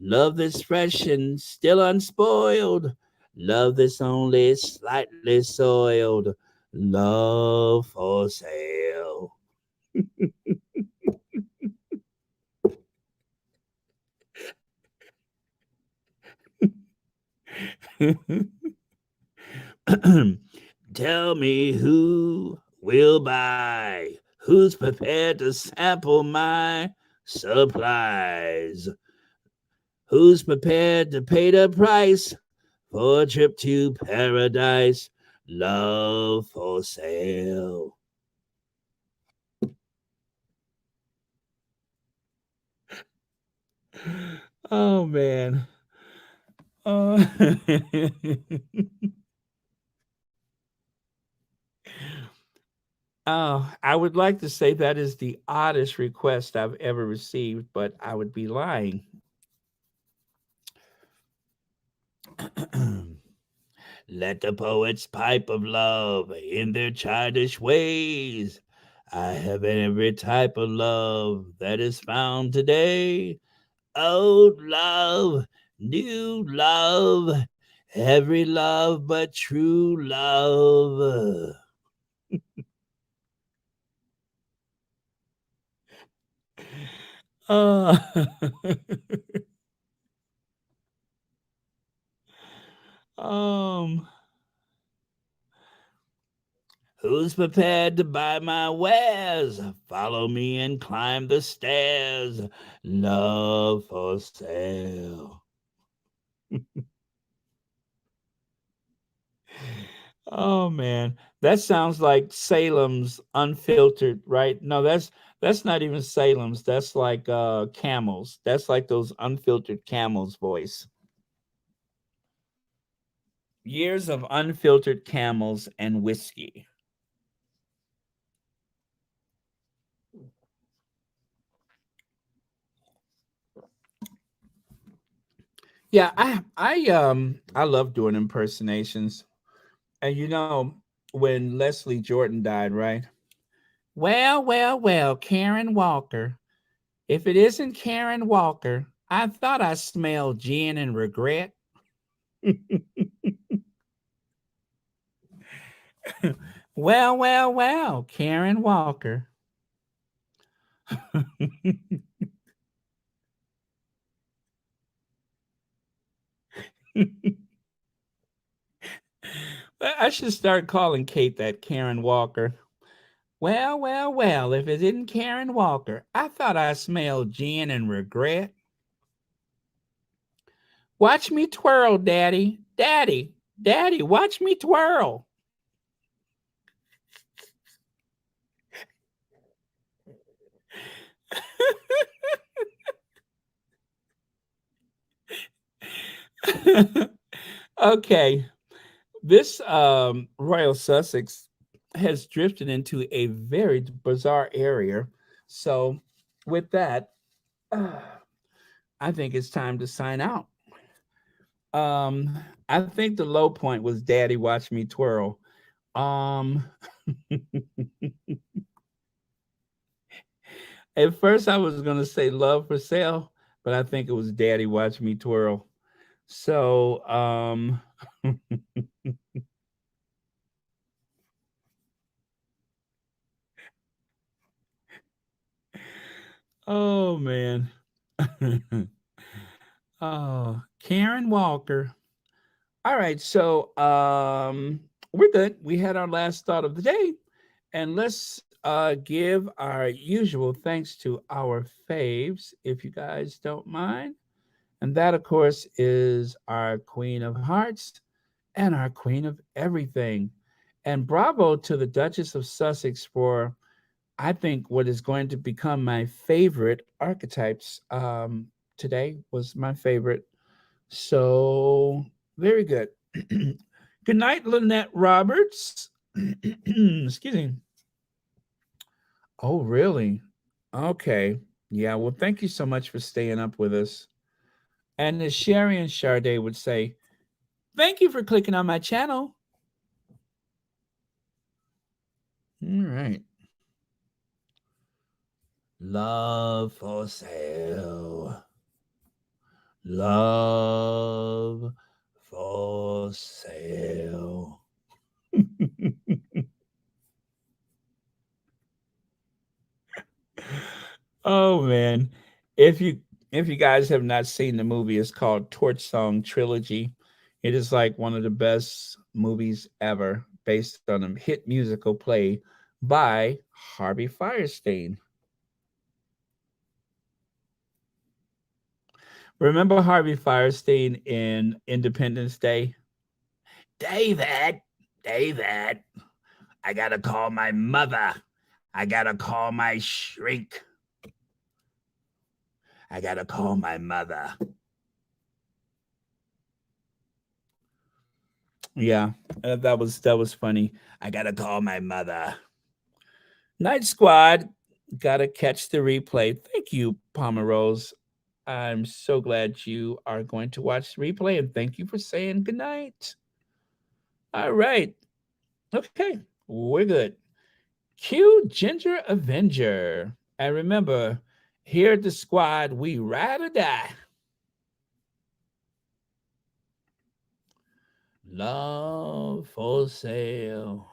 Love that's fresh and still unspoiled. Love that's only slightly soiled. Love for sale. Tell me who will buy, who's prepared to sample my supplies, who's prepared to pay the price for a trip to paradise, love for sale. Oh man. Uh, I would like to say that is the oddest request I've ever received, but I would be lying. Let the poets pipe of love in their childish ways. I have every type of love that is found today. Old love, new love, every love but true love. Uh, um, who's prepared to buy my wares? Follow me and climb the stairs. Love for sale. Oh man, that sounds like Salem's Unfiltered, right? No, that's not even Salem's. That's like Camels. That's like those unfiltered Camels voice. Years of unfiltered Camels and whiskey. Yeah, I love doing impersonations. And when Leslie Jordan died, right? Well, well, well, Karen Walker. If it isn't Karen Walker, I thought I smelled gin and regret. Well, well, well, Karen Walker. I should start calling Kate that Karen Walker. Well, well, well, if it isn't Karen Walker, I thought I smelled gin and regret. Watch me twirl, Daddy. Daddy, Daddy, watch me twirl. Okay, this Royal Sussex has drifted into a very bizarre area. So, with that, uh, I think it's time to sign out. I think the low point was Daddy Watch Me Twirl. Um, at first I was gonna say Love for Sale, but I think it was Daddy Watch Me Twirl. So, oh man. Oh, Karen Walker. All right, so we're good. We had our last thought of the day, and let's give our usual thanks to our faves, if you guys don't mind. And that, of course, is our Queen of Hearts and our Queen of Everything. And bravo to the Duchess of Sussex for, I think, what is going to become my favorite archetypes. Today was my favorite. So, very good. Good night, Lynette Roberts. Excuse me. Oh, really? Okay. Yeah, well, thank you so much for staying up with us. And as Sherry and Sade would say, thank you for clicking on my channel. All right. Love for sale. Love for sale. Oh man. If you if you guys have not seen the movie, it's called Torch Song Trilogy. It is like one of the best movies ever, based on a hit musical play by Harvey Firestein. Remember Harvey Firestein in Independence Day? David, David, I gotta call my mother. I gotta call my shrink. I gotta call my mother. Yeah, that was funny. I gotta call my mother. Night Squad, gotta catch the replay. Thank you, Pomerose. I'm so glad you are going to watch the replay, and thank you for saying goodnight. All right. Okay, we're good. Cue Ginger Avenger. And remember, here at the squad, we ride or die. Love for sale.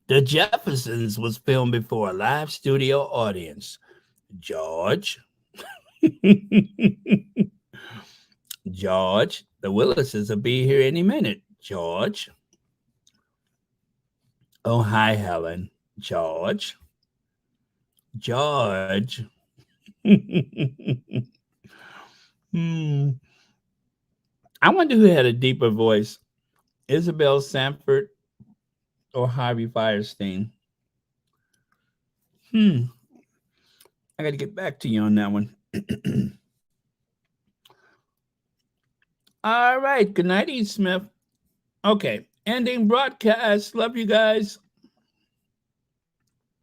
The Jeffersons was filmed before a live studio audience. George. George, the Willises will be here any minute. George. Oh, hi, Helen. George. George. hmm. I wonder who had a deeper voice, Isabel Sanford or Harvey Firestein. I got to get back to you on that one. All right. Good night, E. Smith. Okay. Ending broadcast. Love you guys.